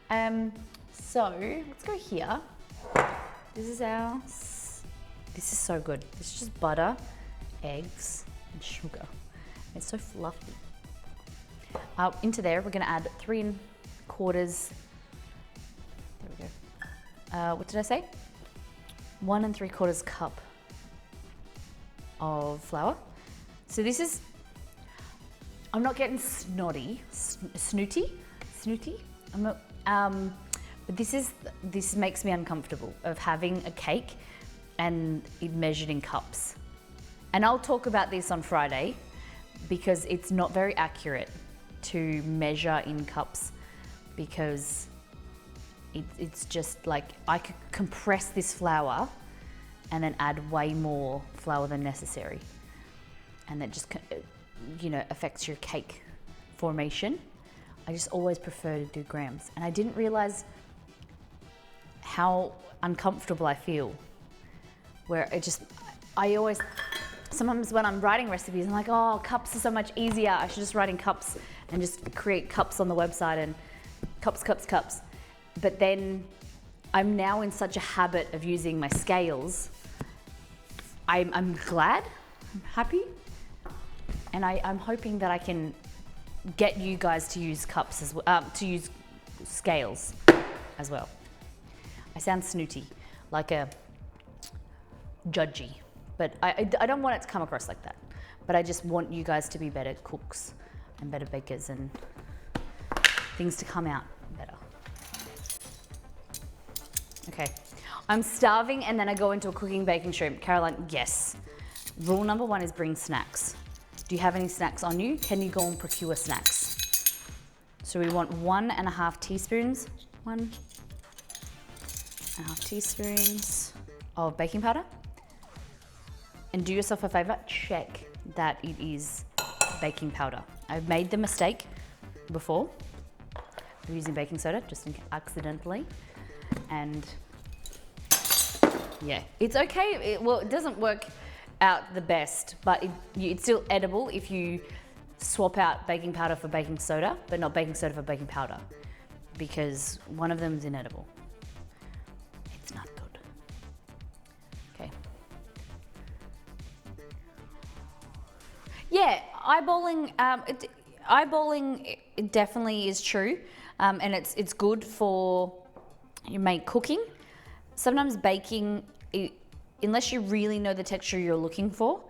in. So let's go here. This is so good. This is just butter, eggs, and sugar. It's so fluffy. Into there, we're gonna add 3 1/4. There we go. What did I say? 1 3/4 cup of flour. So this is, I'm not getting snooty. I'm not, but this makes me uncomfortable of having a cake and it measured in cups. And I'll talk about this on Friday, because it's not very accurate to measure in cups, because it's just like, I could compress this flour and then add way more flour than necessary. And that just, you know, affects your cake formation. I just always prefer to do grams. And I didn't realize how uncomfortable I feel, where sometimes when I'm writing recipes, I'm like, oh, cups are so much easier. I should just write in cups and just create cups on the website and cups. But then I'm now in such a habit of using my scales. I'm glad, I'm happy. And I'm hoping that I can get you guys to use cups as well, to use scales as well. I sound snooty, like a judgy, but I don't want it to come across like that. But I just want you guys to be better cooks and better bakers and things to come out better. Okay, I'm starving and then I go into a cooking, baking stream. Caroline, yes. Rule number 1 is bring snacks. Do you have any snacks on you? Can you go and procure snacks? So we want 1.5 teaspoons, 1.5 teaspoons of baking powder. And do yourself a favor, check that it is baking powder. I've made the mistake before of using baking soda, just accidentally. And yeah, it's okay. It doesn't work out the best, but it's still edible if you swap out baking powder for baking soda, but not baking soda for baking powder, because one of them is inedible. It's not good. Okay. Yeah, eyeballing. eyeballing it definitely is true, and it's good for you make cooking. Sometimes baking, unless you really know the texture you're looking for,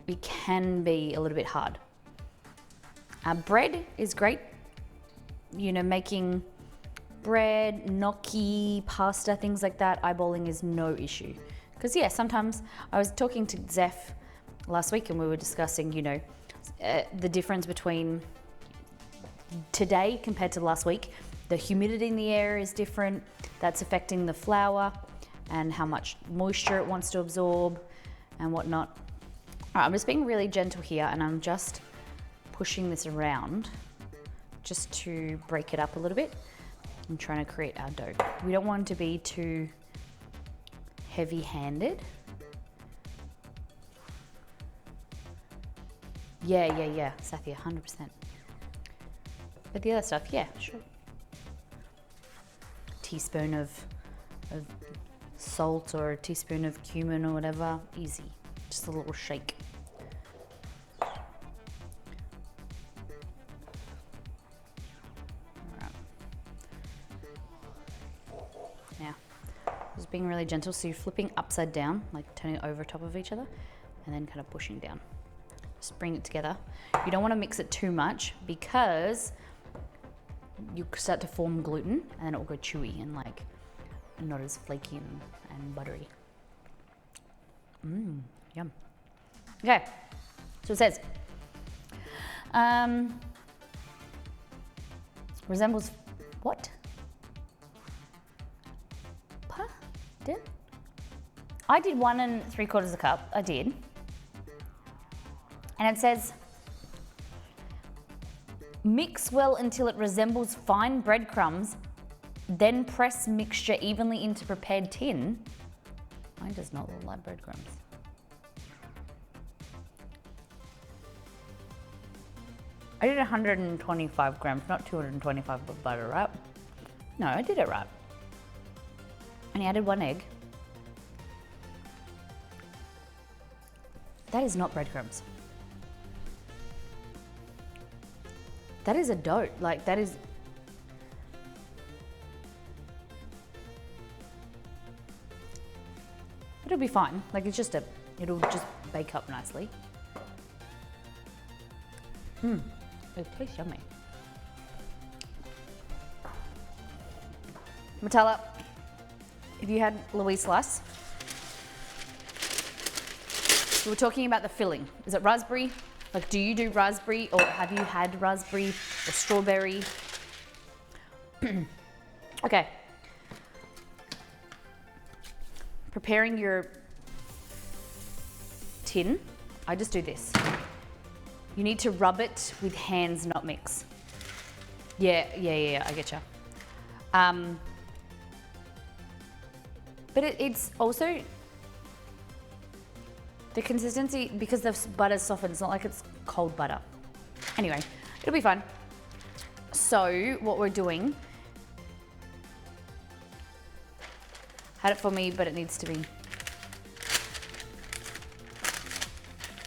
it can be a little bit hard. Bread is great. You know, making bread, gnocchi, pasta, things like that, eyeballing is no issue. Because yeah, sometimes I was talking to Zeph last week and we were discussing, you know, the difference between today compared to last week. The humidity in the air is different. That's affecting the flour and how much moisture it wants to absorb and whatnot. All right, I'm just being really gentle here and I'm just pushing this around just to break it up a little bit. I'm trying to create our dough. We don't want it to be too heavy-handed. Yeah, Sathya, 100%. But the other stuff, yeah, sure. Teaspoon of salt or a teaspoon of cumin or whatever, easy. Just a little shake. Now, just being really gentle, so you're flipping upside down, like turning it over top of each other, and then kind of pushing down. Just bring it together. You don't want to mix it too much because you start to form gluten and then it will go chewy and like not as flaky and buttery. Yum. Okay, so it says, resembles what? Pardon? I did 1 3/4 cup, I did. And it says, mix well until it resembles fine breadcrumbs, then press mixture evenly into prepared tin. Mine does not look like breadcrumbs. I did 125 grams, not 225 of butter, right? No, I did it right. And I added 1 egg. That is not breadcrumbs. That is a dough, like that is. It'll be fine, like it's just it'll just bake up nicely. It tastes yummy. Matala, if you had Louise slice, we were talking about the filling. Is it raspberry? Like, do you do raspberry or have you had raspberry or strawberry? Okay. Preparing your tin, I just do this. You need to rub it with hands, not mix. Yeah, I get you. But it's also the consistency, because the butter's softened, it's not like it's cold butter. Anyway, it'll be fun. So what we're doing, had it for me, but it needs to be.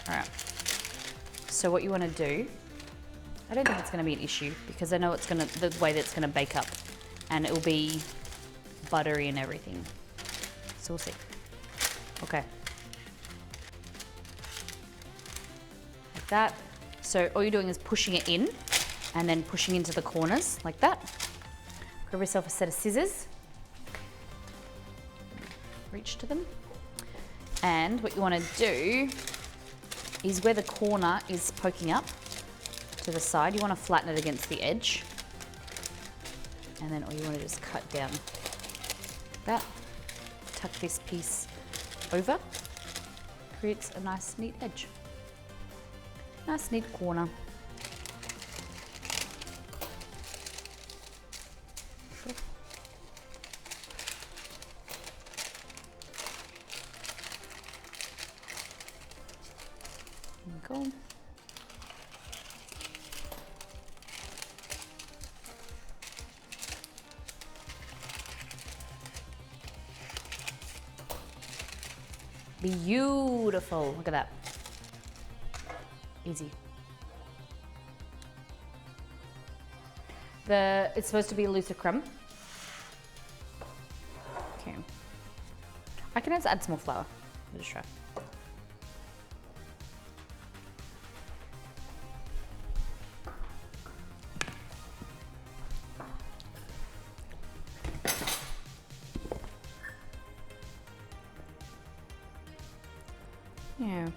All right. So what you want to do, I don't think it's going to be an issue because I know it's going to, the way that it's going to bake up and it will be buttery and everything. So we'll see. Okay. Like that. So all you're doing is pushing it in and then pushing into the corners like that. Grab yourself a set of scissors. Reach to them. And what you want to do is where the corner is poking up to the side, you want to flatten it against the edge. And then all you want to do is cut down like that. Tuck this piece over. Creates a nice neat edge. Nice neat corner. There we go. Beautiful. Look at that. Easy. It's supposed to be a looser crumb. Okay. I can just add some more flour. Let's try. Yeah.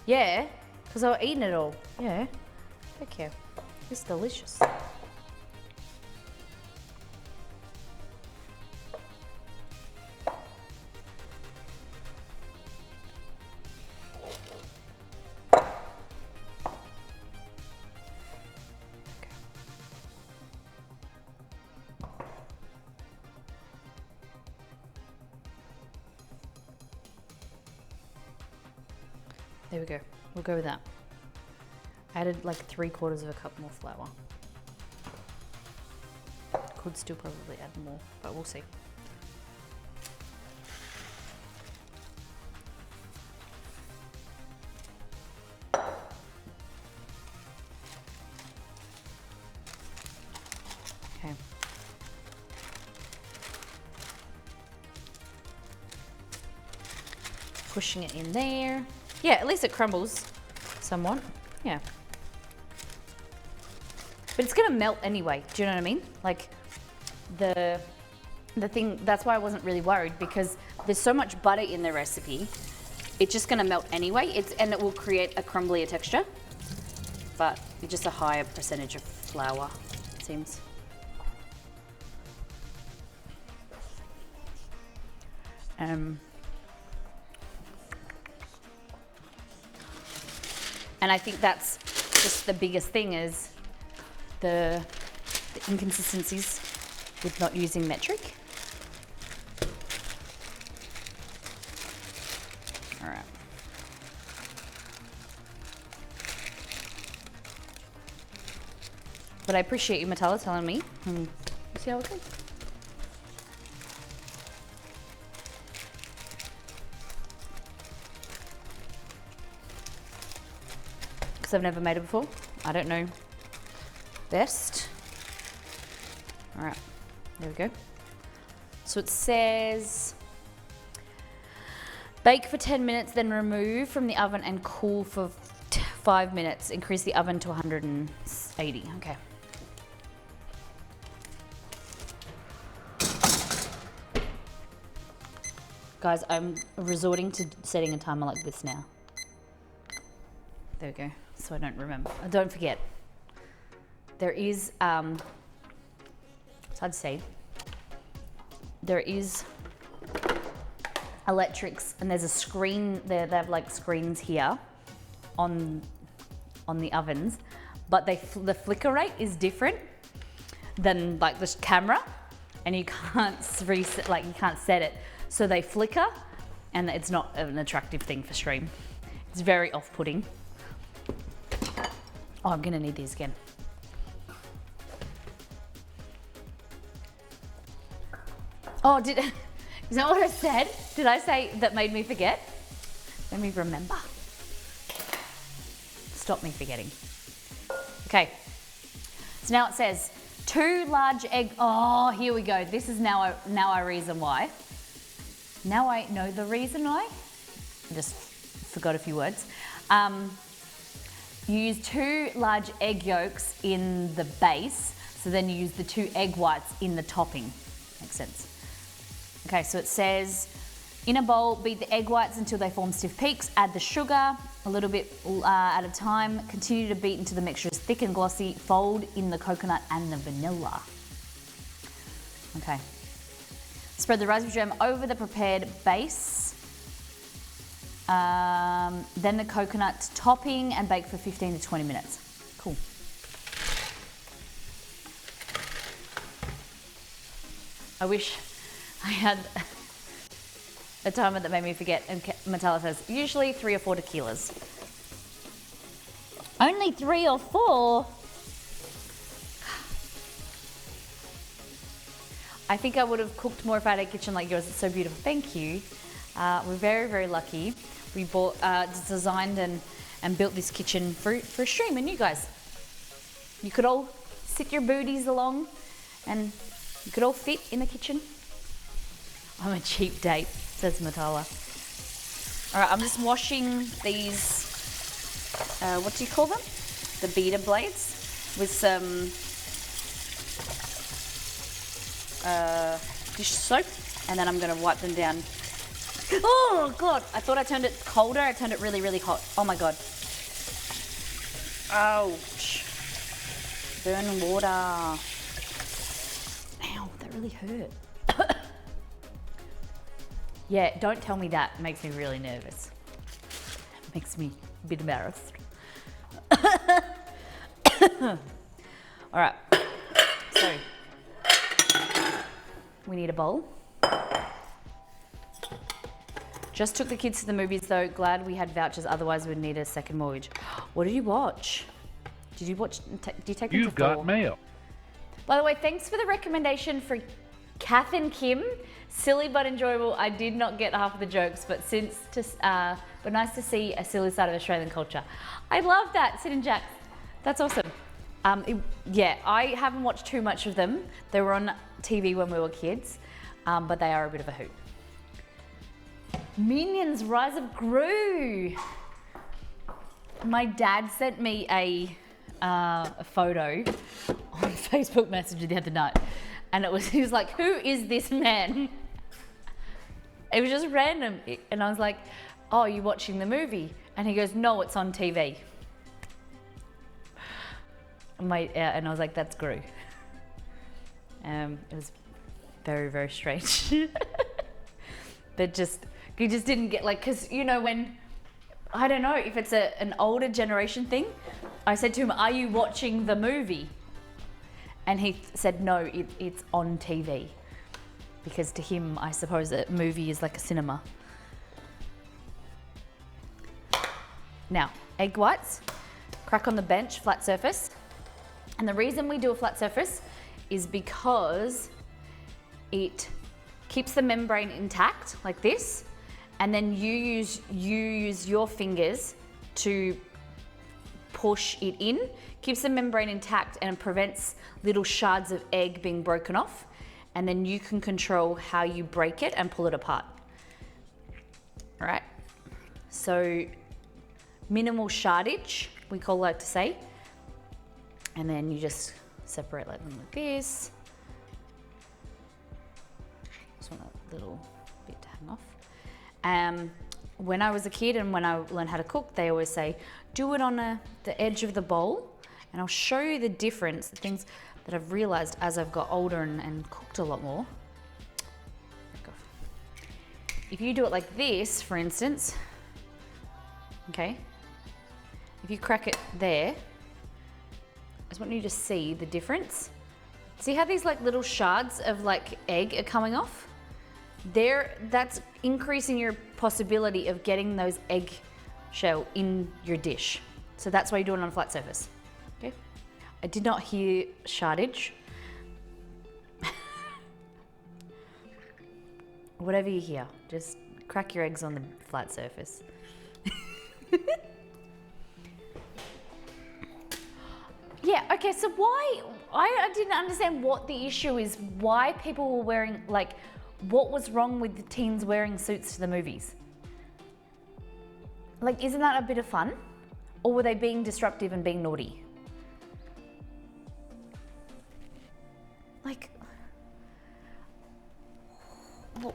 Yeah, because I was eating it all. Yeah. Heck yeah. It's delicious. There we go. We'll go with that. I added like 3/4 of a cup more flour. Could still probably add more, but we'll see. Okay. Pushing it in there. Yeah, at least it crumbles somewhat. Yeah. But it's gonna melt anyway, do you know what I mean? Like the thing, that's why I wasn't really worried, because there's so much butter in the recipe, it's just gonna melt anyway, and it will create a crumblier texture, but just a higher percentage of flour, it seems. And I think that's just the biggest thing, is the inconsistencies with not using metric. All right. But I appreciate you, Matala, telling me. We'll see how it goes. I've never made it before. I don't know best. All right, there we go. So it says bake for 10 minutes, then remove from the oven and cool for 5 minutes. Increase the oven to 180. Okay. Guys, I'm resorting to setting a timer like this now. There we go. So I don't remember. Don't forget. There is, it's hard to say. There is electrics, and there's a screen there. They have like screens here on the ovens, but the flicker rate is different than like this camera, and you can't reset, like you can't set it. So they flicker, and it's not an attractive thing for stream. It's very off-putting. Oh, I'm gonna need these again. Oh, is that what I said? Did I say that made me forget? Let me remember. Stop me forgetting. Okay, so now it says 2 large egg. Oh, here we go. This is now I reason why. Now I know the reason why. I just forgot a few words. You use 2 large egg yolks in the base, so then you use the 2 egg whites in the topping. Makes sense. Okay, so it says, in a bowl, beat the egg whites until they form stiff peaks. Add the sugar, a little bit at a time. Continue to beat until the mixture is thick and glossy. Fold in the coconut and the vanilla. Okay. Spread the raspberry jam over the prepared base. Then the coconut topping, and bake for 15 to 20 minutes. Cool. I wish I had a timer that made me forget, and Matala says, usually 3 or 4 tequilas. Only 3 or 4? I think I would have cooked more if I had a kitchen like yours. It's so beautiful. Thank you. We're very, very lucky. We bought, designed and built this kitchen for a stream, and you guys, you could all sit your booties along and you could all fit in the kitchen. I'm a cheap date, says Matala. All right, I'm just washing these, what do you call them? The beater blades with some dish soap, and then I'm gonna wipe them down. Oh God, I thought I turned it colder. I turned it really, really hot. Oh my God. Ouch. Burning water. Ow, that really hurt. Yeah, don't tell me that. It makes me really nervous. It makes me a bit embarrassed. All right, so we need a bowl. Just took the kids to the movies though. Glad we had vouchers, otherwise we'd need a second mortgage. What did you watch? Did you watch, did you take them to You've got mail. By the way, thanks for the recommendation for Kath and Kim. Silly but enjoyable. I did not get half of the jokes, but but nice to see a silly side of Australian culture. I love that, Sid and Jax. That's awesome. Yeah, I haven't watched too much of them. They were on TV when we were kids, but they are a bit of a hoot. Minions Rise of Gru. My dad sent me a photo on Facebook Messenger the other night, and he was like, "Who is this man?" It was just random, and I was like, "Oh, are you watching the movie?" And he goes, "No, it's on TV." And I was like, "That's Gru." It was very, very strange, but you just didn't get, like, because you know when, I don't know if it's an older generation thing. I said to him, "Are you watching the movie?" And he said, "No, it's on TV." Because to him, I suppose a movie is like a cinema. Now, egg whites, crack on the bench, flat surface. And the reason we do a flat surface is because it keeps the membrane intact like this, and then you use your fingers to push it in, keeps the membrane intact and prevents little shards of egg being broken off, and then you can control how you break it and pull it apart. All right, so minimal shardage, we like to say, and then you just separate them like this. Just want a little bit to hang off. When I was a kid and when I learned how to cook, they always say, do it on the edge of the bowl, and I'll show you the difference, the things that I've realized as I've got older and cooked a lot more. If you do it like this, for instance, okay, if you crack it there, I just want you to see the difference. See how these like little shards of like egg are coming off? That's increasing your possibility of getting those egg shell in your dish. So that's why you do it on a flat surface. Okay. I did not hear shardage. Whatever you hear, just crack your eggs on the flat surface. Yeah, okay, so why, I didn't understand what the issue is, why people were wearing, like, what was wrong with the teens wearing suits to the movies? Like, isn't that a bit of fun? Or were they being disruptive and being naughty? Like,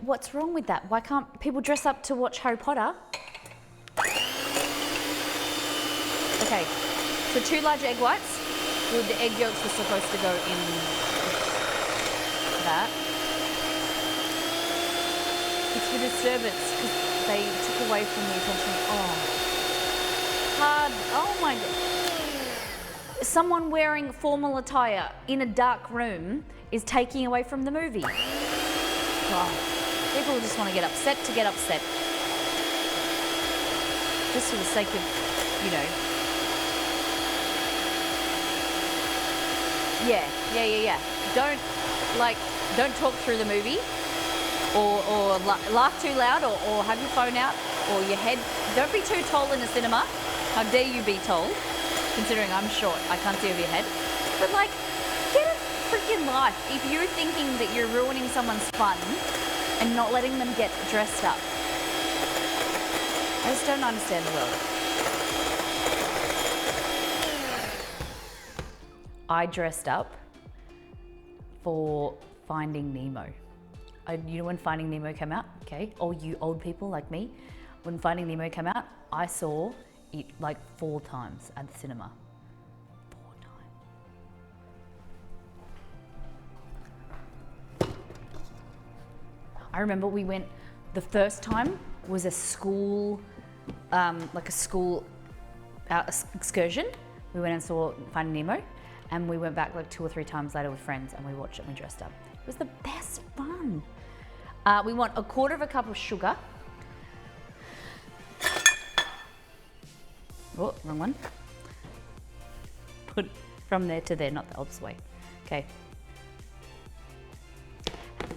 what's wrong with that? Why can't people dress up to watch Harry Potter? Okay, so 2 large egg whites. Well, the egg yolks were supposed to go in that. It's for disturbance because they took away from the attention. Oh, hard. Oh my God. Someone wearing formal attire in a dark room is taking away from the movie. Oh, they're people just want to get upset to get upset. Just for the sake of, you know. Yeah. Don't talk through the movie or laugh too loud or have your phone out or your head. Don't be too tall in the cinema. How dare you be tall, considering I'm short. I can't see over your head. But like, get a freaking life. If you're thinking that you're ruining someone's fun and not letting them get dressed up. I just don't understand the world. I dressed up for Finding Nemo. You know when Finding Nemo came out? Okay, all you old people like me, when Finding Nemo came out, I saw it like 4 times at the cinema. 4 times. I remember we went, the first time was a school, like a school excursion. We went and saw Finding Nemo, and we went back like 2 or 3 times later with friends, and we watched it and we dressed up. It was the best fun. We want 1/4 cup of sugar. Oh, wrong one. Put from there to there, not the opposite way. Okay.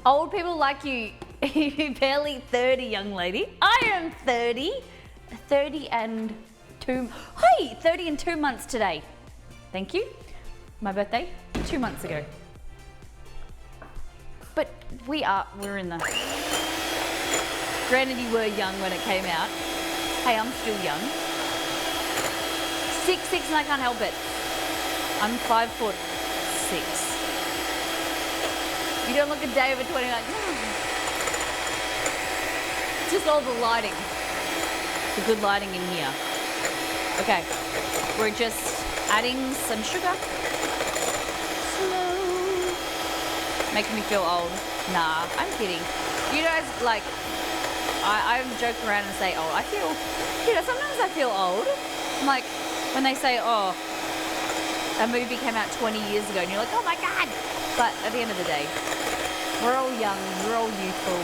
Old people like you, you're barely 30, young lady. I am 30. 30 and 2 months today. Thank you. My birthday, 2 months ago. But we're in the... Granted, you were young when it came out. Hey, I'm still young. 6'6" and I can't help it. I'm 5'6". You don't look a day over 20 like, It's just all the lighting. The good lighting in here. Okay, we're just adding some sugar. Slow. Making me feel old. Nah, I'm kidding. You guys, like, I joke around and say, oh, I feel, sometimes I feel old. I'm like, when they say, oh, a movie came out 20 years ago, and you're like, oh my God. But at the end of the day, we're all young, we're all youthful.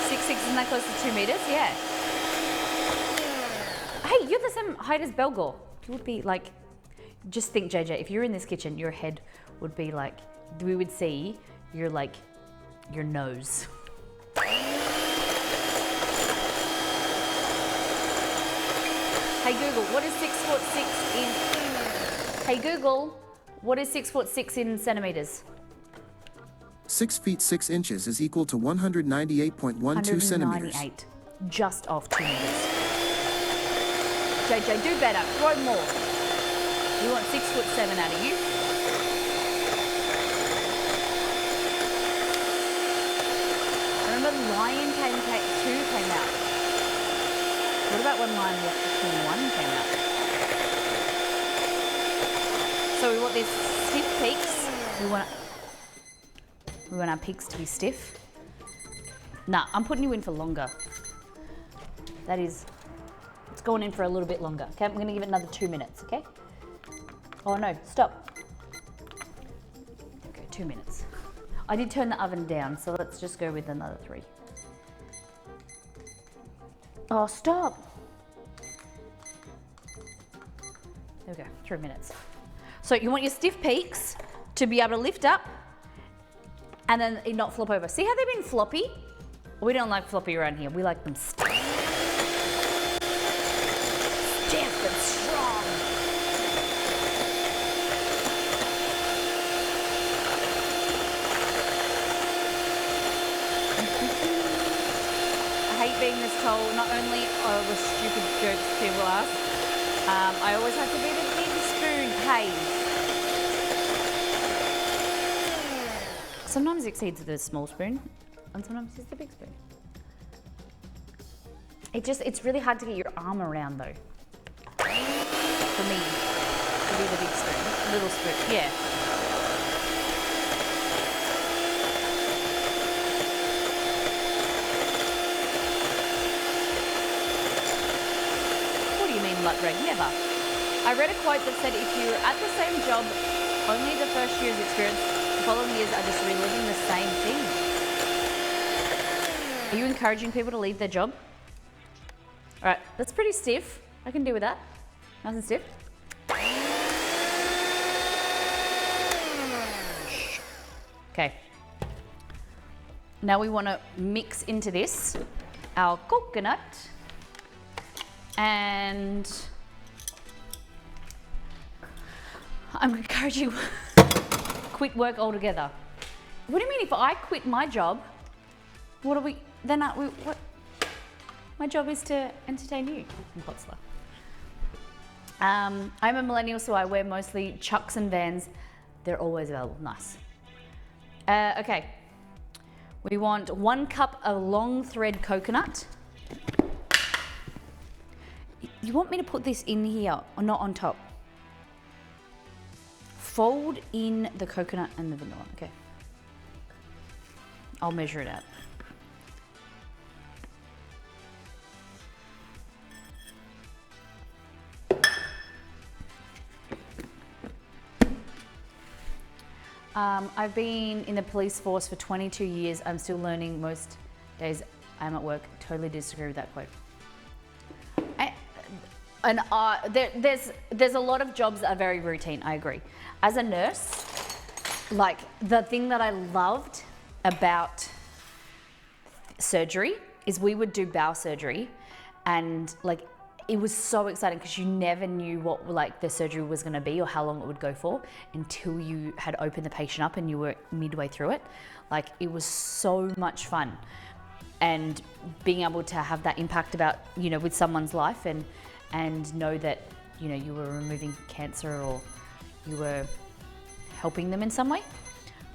6'6", isn't that close to 2 meters? Yeah. Hey, you're the same height as Belgor. You would be like, just think, JJ, if you're in this kitchen, your head would be like, we would see your nose. Hey Google, what is 6'6" in? Hey Google, what is 6'6" in centimeters? 6 feet 6 inches is equal to 198.12 centimeters. 198, just off 2 meters. JJ, do better, throw more. We want 6'7" out of you. I remember Lion King 2 came out. What about when Lion King 1 came out? So we want these stiff peaks. We want our peaks to be stiff. Nah, I'm putting you in for longer. That is, it's going in for a little bit longer. Okay, I'm gonna give it another 2 minutes, okay? Oh no, stop. Okay, 2 minutes. I did turn the oven down, so let's just go with another 3. Oh, stop. There we go, 3 minutes. So you want your stiff peaks to be able to lift up and then it not flop over. See how they've been floppy? We don't like floppy around here. We like them stiff. Stiff and strong. I hate being this told. Not only with stupid jokes people ask, I always have to be the big spoon. Hey. Sometimes it exceeds the small spoon, and sometimes it's the big spoon. It's really hard to get your arm around though. For me, to be the big spoon, little spoon, yeah. What do you mean luck rag? Never. I read a quote that said if you're at the same job Only the first year's experience. The following years are just reliving the same thing. Are you encouraging people to leave their job? All right, that's pretty stiff. I can deal with that. Nice and stiff. Okay. Now we want to mix into this our coconut and I'm encouraging you quit work altogether. What do you mean if I quit my job? What are we? Then what? My job is to entertain you. I'm Potsler. I'm a millennial, so I wear mostly Chucks and Vans. They're always available. Nice. Okay. We want 1 cup of long thread coconut. You want me to put this in here or not on top? Fold in the coconut and the vanilla. Okay. I'll measure it out. I've been in the police force for 22 years. I'm still learning. Most days I'm at work. Totally disagree with that quote. There's a lot of jobs that are very routine. I agree. As a nurse, like the thing that I loved about surgery is we would do bowel surgery, and like it was so exciting because you never knew what like the surgery was going to be or how long it would go for until you had opened the patient up and you were midway through it. Like it was so much fun, and being able to have that impact about, you know, with someone's life and know that, you know, you were removing cancer or you were helping them in some way.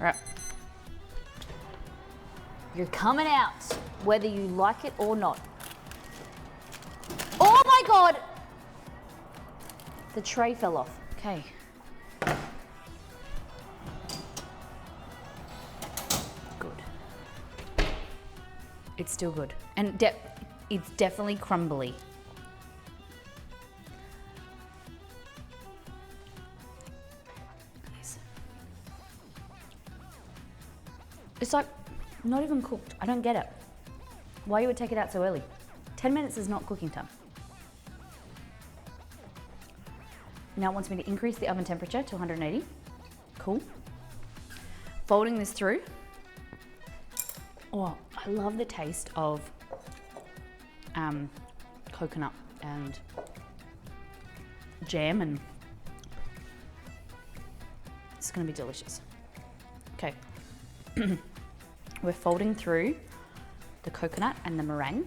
All right. You're coming out whether you like it or not. Oh my God! The tray fell off. Okay. Good. It's still good. And it's definitely crumbly. It's like not even cooked. I don't get it. Why you would take it out so early? 10 minutes is not cooking time. Now it wants me to increase the oven temperature to 180. Cool. Folding this through. Oh, I love the taste of coconut and jam, and it's gonna be delicious. Okay. We're folding through the coconut and the meringue.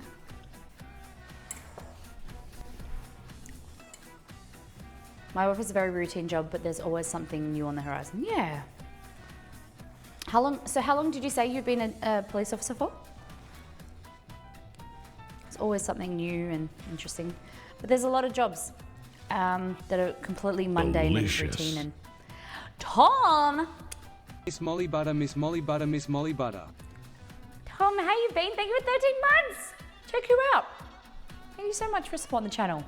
My work is a very routine job, but there's always something new on the horizon. Yeah. How long did you say you've been a police officer for? There's always something new and interesting. But there's a lot of jobs that are completely mundane Delicious. and routine. And Tom! Miss Molly Butter, Miss Molly Butter, Miss Molly Butter. Tom, how you been? Thank you for 13 months. Check you out. Thank you so much for supporting the channel.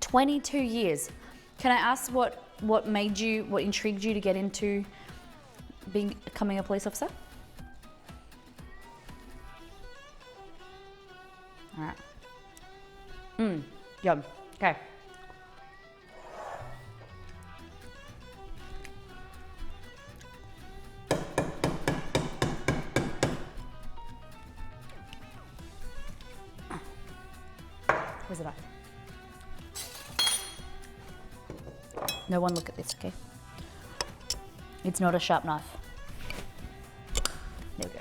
22 years. Can I ask what intrigued you to get into becoming a police officer? All right. Yum. Okay. Where's it at? No one look at this, okay? It's not a sharp knife. There we go.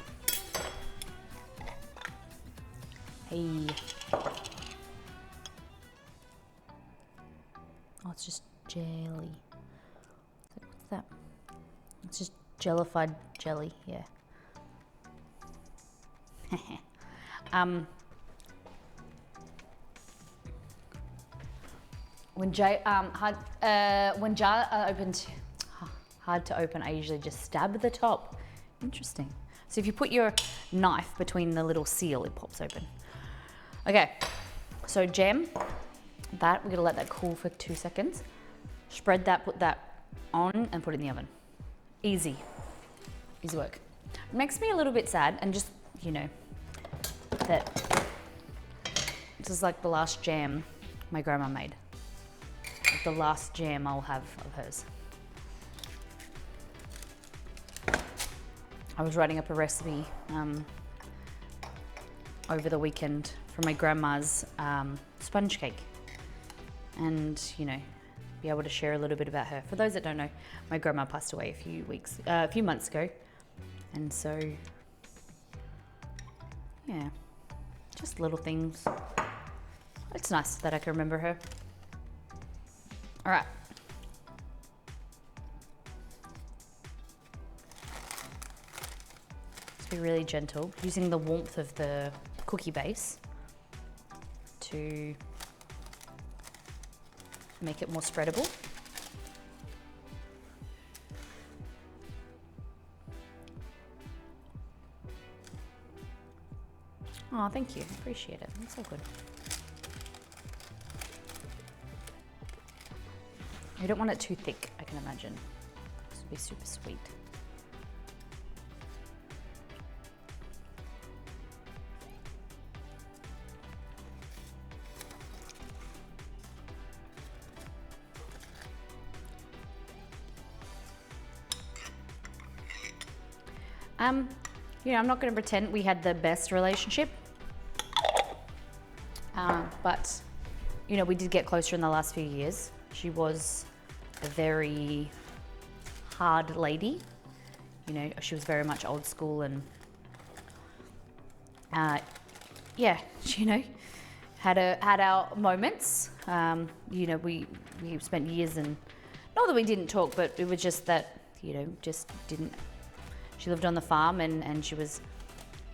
Hey. Oh, it's just jelly. What's that? It's just jellified jelly, yeah. When jar opens, hard to open, I usually just stab the top. Interesting. So if you put your knife between the little seal, it pops open. Okay, so jam that, we're gonna let that cool for 2 seconds. Spread that, put that on and put it in the oven. Easy work. It makes me a little bit sad, and just, you know, that this is like the last jam my grandma made. Like the last jam I'll have of hers. I was writing up a recipe over the weekend for my grandma's sponge cake, and you know, be able to share a little bit about her. For those that don't know, my grandma passed away a few months ago, and so yeah, just little things. It's nice that I can remember her. All right. Just be really gentle, using the warmth of the cookie base to make it more spreadable. Oh, thank you. Appreciate it. That's so good. You don't want it too thick, I can imagine. This would be super sweet. You know, I'm not going to pretend we had the best relationship, but you know, we did get closer in the last few years. She was a very hard lady. You know, she was very much old school, and yeah, you know, had our moments. You know, we spent years, and not that we didn't talk, but it was just that, you know, just didn't. She lived on the farm, and she would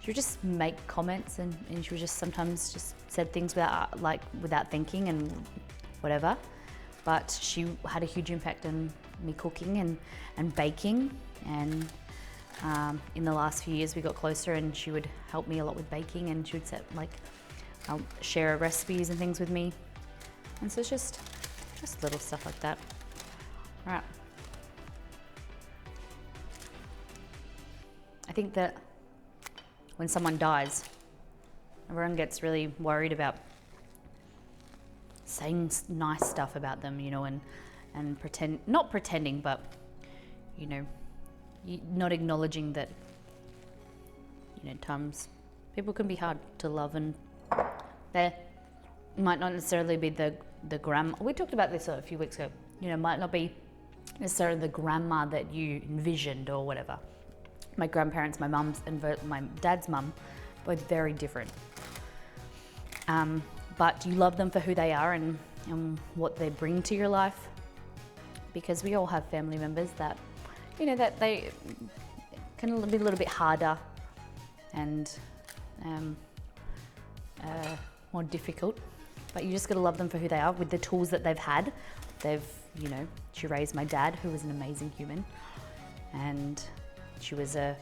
just make comments, and she would just sometimes just said things without thinking and whatever. But she had a huge impact on me cooking and baking, and in the last few years we got closer, and she would help me a lot with baking, and she would share recipes and things with me, and so it's just little stuff like that. All right. I think that when someone dies, everyone gets really worried about saying nice stuff about them, you know, and not pretending, but, you know, not acknowledging that, you know, times people can be hard to love, and they might not necessarily be the grandma. We talked about this a few weeks ago. You know, might not be necessarily the grandma that you envisioned or whatever. My grandparents, my mum's and my dad's mum, both very different. But you love them for who they are and what they bring to your life, because we all have family members that, you know, that they can be a little bit harder and more difficult. But you just got to love them for who they are with the tools that they've had. You know, she raised my dad, who was an amazing human, and she was a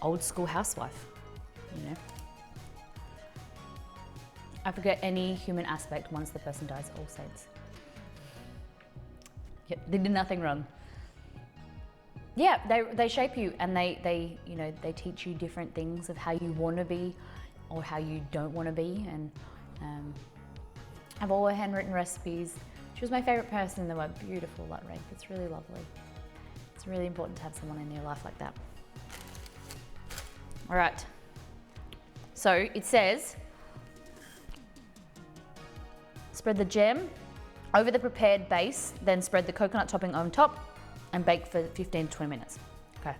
old school housewife, you know. I forget any human aspect once the person dies, all saints. Yep, they did nothing wrong. Yeah, they shape you, and they you know, they teach you different things of how you want to be or how you don't want to be, and have all her handwritten recipes. She was my favorite person in the world. Beautiful, that Rafe. It's really lovely. It's really important to have someone in your life like that. All right. So it says, spread the jam over the prepared base, then spread the coconut topping on top and bake for 15 to 20 minutes. Okay.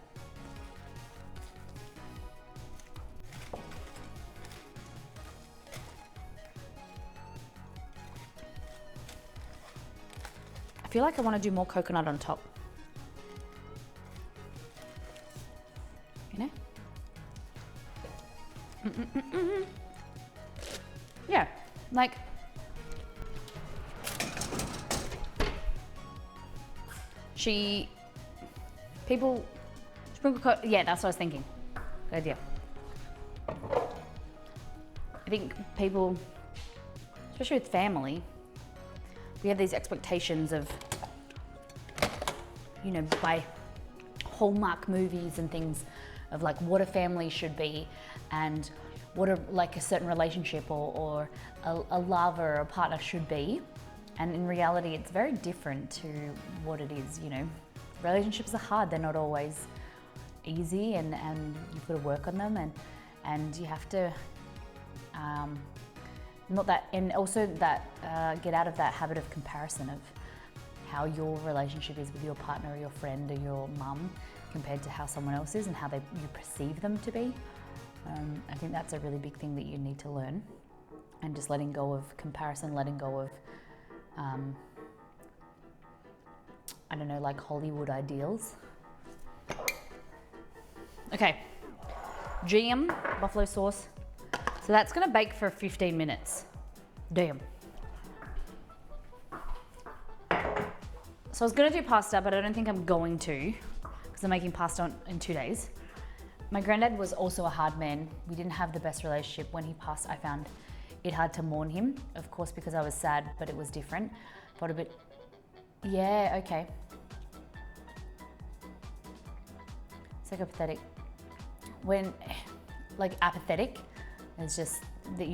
I feel like I want to do more coconut on top. You know? Yeah, like people sprinkle yeah, that's what I was thinking. Good idea. I think people, especially with family, we have these expectations of you know, by Hallmark movies and things of like what a family should be and what a certain relationship or a love or a partner should be. And in reality, it's very different to what it is, you know. Relationships are hard, they're not always easy, and you've got to work on them, and you have to, get out of that habit of comparison of how your relationship is with your partner or your friend or your mum compared to how someone else is and how you perceive them to be. I think that's a really big thing that you need to learn, and just letting go of comparison, letting go of, I don't know, like Hollywood ideals. Okay, GM, buffalo sauce. So that's gonna bake for 15 minutes. Damn. So I was gonna do pasta, but I don't think I'm going to, because I'm making pasta in 2 days. My granddad was also a hard man. We didn't have the best relationship. When he passed, I found it hard to mourn him, of course, because I was sad, but it was different. Felt a bit, yeah, okay. Psychopathetic. When, like apathetic, it's just that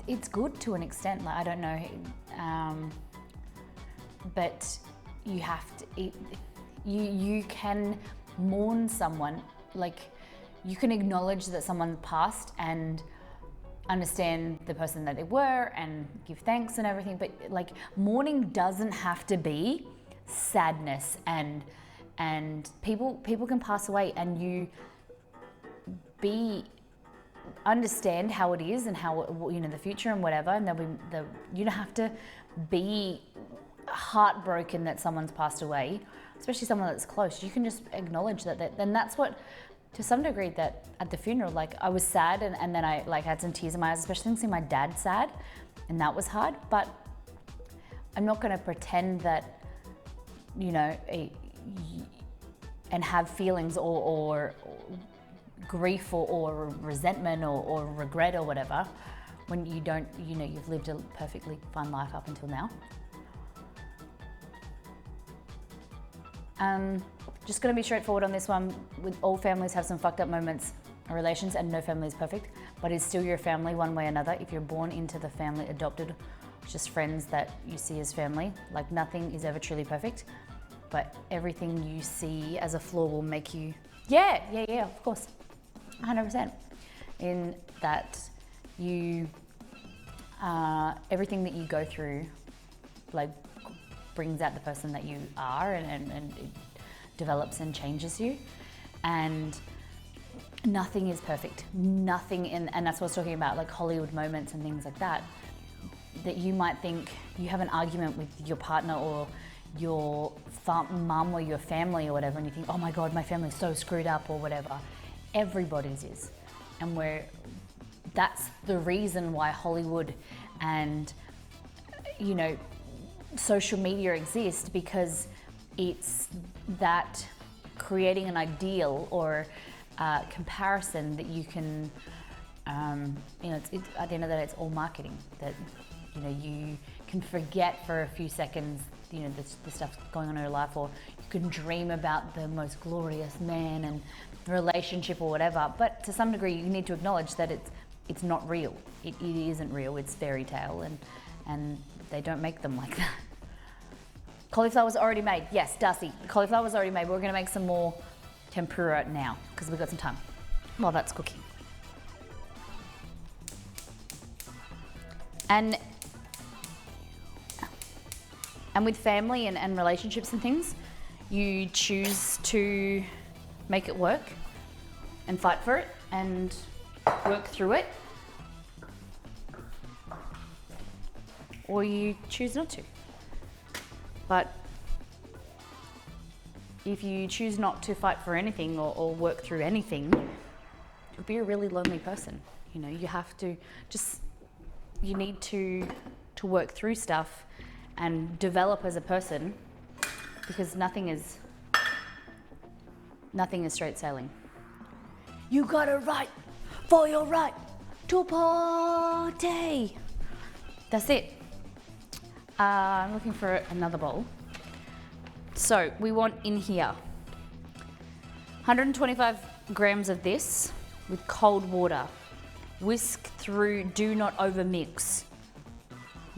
it's good to an extent. Like, I don't know, but you have to. You can mourn someone, like you can acknowledge that someone passed and understand the person that they were and give thanks and everything. But like mourning doesn't have to be sadness, and people can pass away, and you understand how it is and how it, you know, the future and whatever, and you don't have to be heartbroken that someone's passed away, especially someone that's close. You can just acknowledge that, and that's what, to some degree, that at the funeral, like I was sad, and then I like had some tears in my eyes, especially seeing my dad sad, and that was hard. But I'm not going to pretend that, you know, and have feelings or grief or resentment or regret or whatever when you don't, you know, you've lived a perfectly fine life up until now. Just going to be straightforward on this one. With all families have some fucked up moments or relations, and no family is perfect, but it's still your family one way or another. If you're born into the family, adopted, just friends that you see as family, like nothing is ever truly perfect, but everything you see as a flaw will make you, yeah, of course, 100%. In that you, everything that you go through, like, brings out the person that you are, and it develops and changes you. And nothing is perfect. Nothing, and that's what I was talking about, like Hollywood moments and things like that, that you might think you have an argument with your partner or your mum or your family or whatever, and you think, oh my God, my family's so screwed up or whatever. Everybody's is. And that's the reason why Hollywood and, you know, social media exists, because it's that creating an ideal or comparison that you can, you know, it's at the end of the day, it's all marketing. That, you know, you can forget for a few seconds, you know, the stuff going on in your life, or you can dream about the most glorious man and relationship or whatever. But to some degree, you need to acknowledge that it's not real. It isn't real. It's fairy tale, and they don't make them like that. Cauliflower's already made. Yes, Darcy, cauliflower's already made. We're going to make some more tempura now because we've got some time while that's cooking. And with family and relationships and things, you choose to make it work and fight for it and work through it, or you choose not to. But if you choose not to fight for anything or work through anything, you'll be a really lonely person. You know, you have to you need to work through stuff and develop as a person, because nothing is straight sailing. You gotta fight for your right to party. That's it. I'm looking for another bowl. So we want in here 125 grams of this with cold water. Whisk through, do not overmix.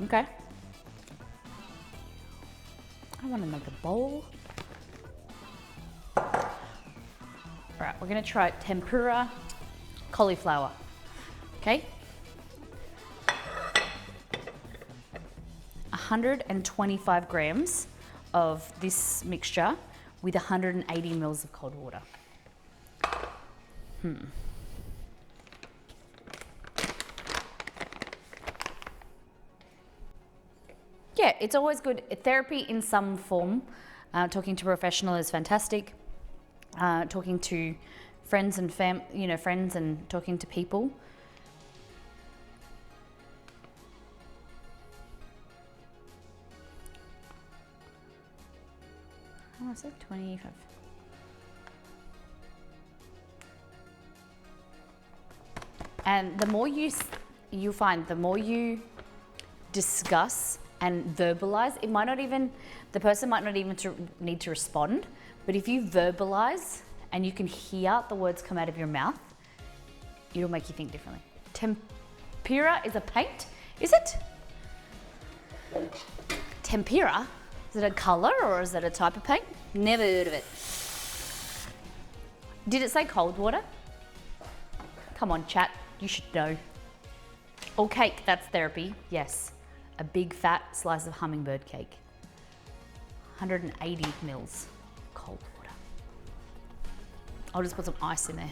Okay. I want another bowl. All right, we're gonna try tempura cauliflower. Okay. 125 grams of this mixture with 180 mils of cold water. Yeah, it's always good. Therapy in some form. Talking to a professional is fantastic. Talking to friends and friends and talking to people. How much is it? 25. And the more you find, the more you discuss and verbalize, it might not even, the person might not even need to respond, but if you verbalize and you can hear the words come out of your mouth, it'll make you think differently. Tempura is a paint, is it? Tempura? Is it a color or is it a type of paint? Never heard of it. Did it say cold water? Come on, chat, you should know. Or cake, that's therapy, yes. A big fat slice of hummingbird cake. 180 mils cold water. I'll just put some ice in there.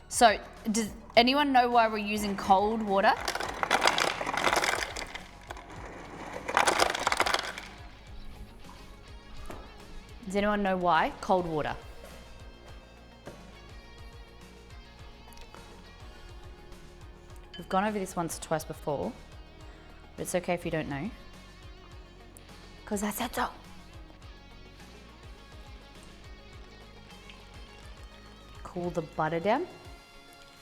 So, does anyone know why we're using cold water? Does anyone know why? Cold water. We've gone over this once or twice before, but it's okay if you don't know. Because I said so. Cool the butter down.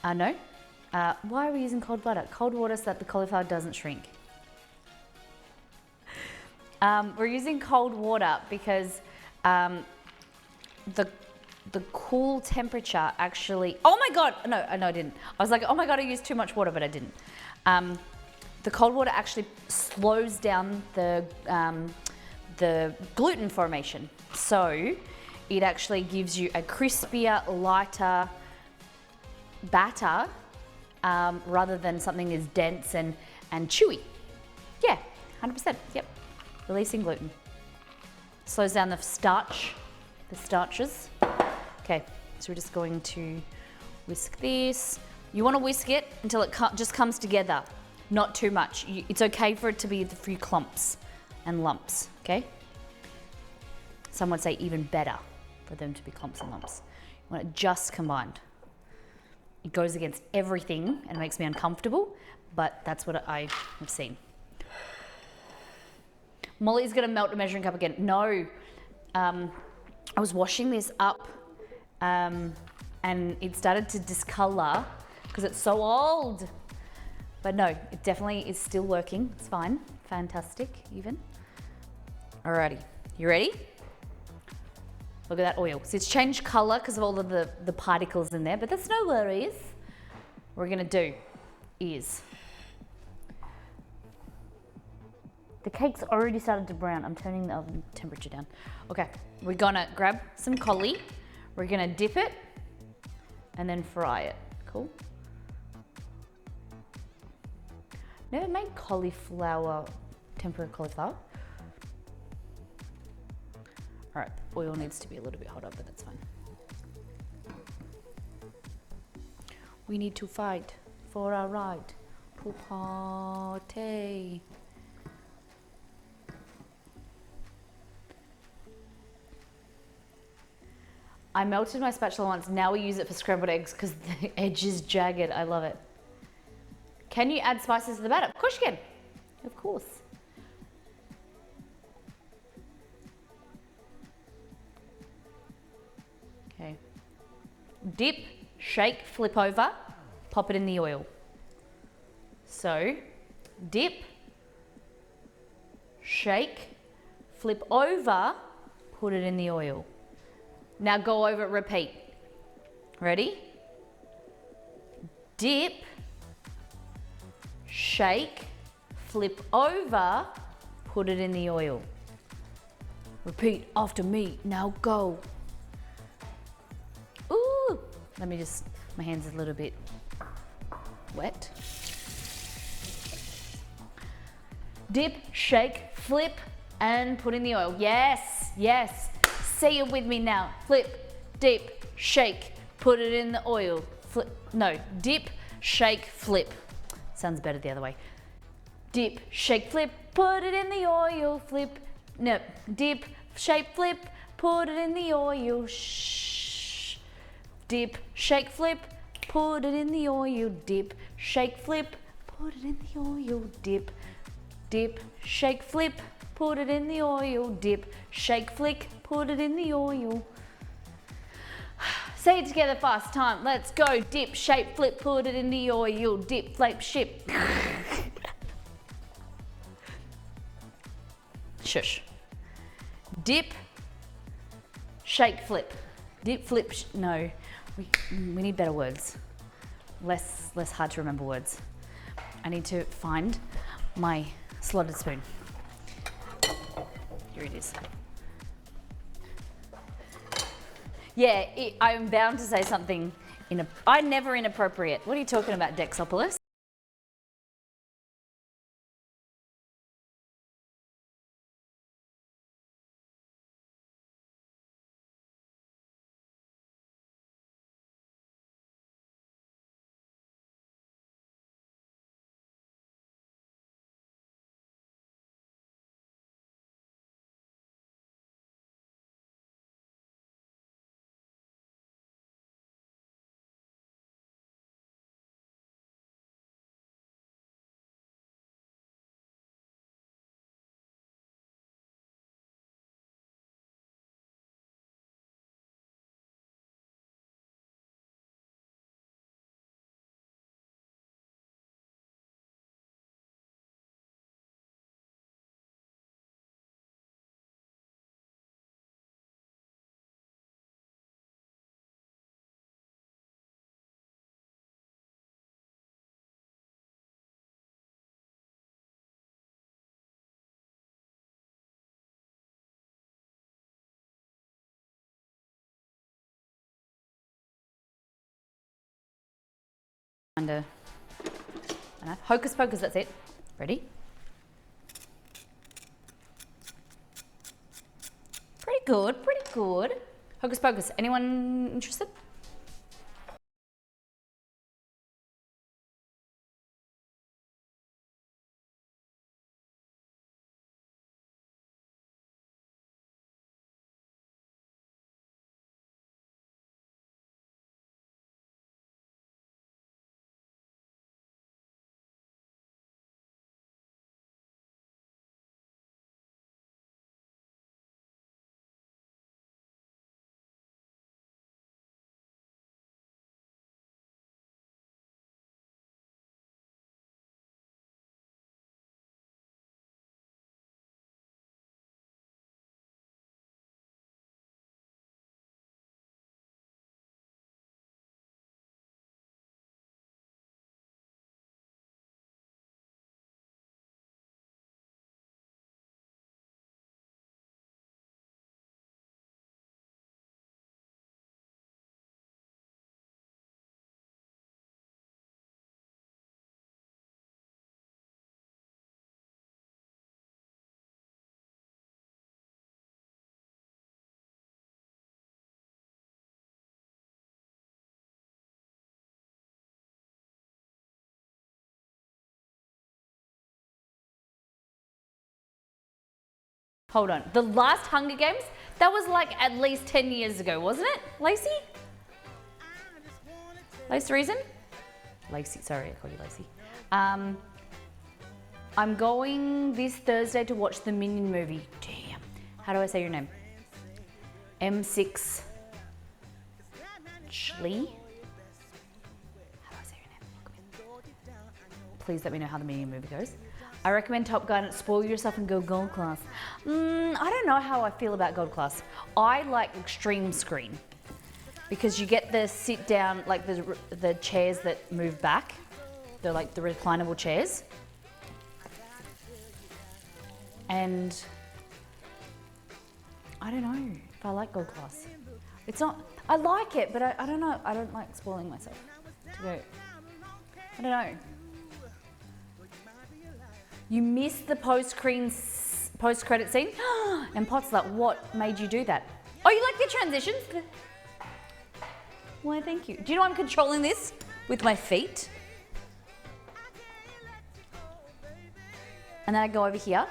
No. Why are we using cold butter? Cold water so that the cauliflower doesn't shrink. We're using cold water because the cool temperature actually, oh my God, no, I didn't. I was like, oh my God, I used too much water, but I didn't. The cold water actually slows down the gluten formation. So it actually gives you a crispier, lighter batter rather than something as dense and chewy. Yeah, 100%, yep. Releasing gluten. Slows down the starches. Okay, so we're just going to whisk this. You want to whisk it until it just comes together, not too much. It's okay for it to be a few clumps and lumps, okay? Some would say even better for them to be clumps and lumps. You want it just combined. It goes against everything and makes me uncomfortable, but that's what I have seen. Molly's gonna melt the measuring cup again. No, I was washing this up and it started to discolor because it's so old. But no, it definitely is still working. It's fine. Fantastic, even. Alrighty, you ready? Look at that oil. So it's changed color because of all of the particles in there, but that's no worries. What we're gonna do is, the cake's already started to brown. I'm turning the oven temperature down. Okay, we're gonna grab some cauli. We're gonna dip it and then fry it. Cool. Never made cauliflower, tempura cauliflower. All right, oil needs to be a little bit hotter, but that's fine. We need to fight for our right to party. I melted my spatula once. Now we use it for scrambled eggs because the edge is jagged. I love it. Can you add spices to the batter? Of course you can. Of course. Okay. Dip, shake, flip over, pop it in the oil. So, dip, shake, flip over, put it in the oil. Now go over it, repeat. Ready? Dip, shake, flip over, put it in the oil. Repeat after me, now go. Ooh, let me just, my hand's a little bit wet. Dip, shake, flip, and put in the oil. Yes, yes. Say it with me now. Flip, dip, shake, put it in the oil. Flip, no, dip, shake, flip. Sounds better the other way. Dip, shake, flip, put it in the oil. Flip, no, dip, shake, flip, put it in the oil. Shh. Dip, shake, flip, put it in the oil. Dip, shake, flip, put it in the oil. Dip, dip, shake, flip, put it in the oil. Dip, shake, flick, put it in the oil. Say it together fast time. Let's go. Dip, shake, flip, put it in the oil. Dip, flip, ship. Shush. Dip, shake, flip. Dip, flip, no. We need better words. Less hard to remember words. I need to find my slotted spoon. Here it is. Yeah, I'm bound to say something I'm never inappropriate. What are you talking about, Dexopolis? Under hocus pocus, that's it. Ready? Pretty good, pretty good. Hocus pocus, anyone interested? Hold on, the last Hunger Games, that was like at least 10 years ago, wasn't it, Lacey? Lacey Reason? Lacey, sorry, I called you Lacey. I'm going this Thursday to watch the Minion movie. Damn, how do I say your name? M6 Lee? How do I say your name? Please let me know how the Minion movie goes. I recommend Top Gun. Spoil yourself and go gold class. I don't know how I feel about gold class. I like extreme screen because you get the sit down, like the chairs that move back. They're like the reclinable chairs. And I don't know if I like gold class. It's not, I like it, but I don't know. I don't like spoiling myself to go. I don't know. You missed the post-credit scene? And Pot's like, what made you do that? Oh, you like the transitions? Why, thank you. Do you know I'm controlling this with my feet? And then I go over here.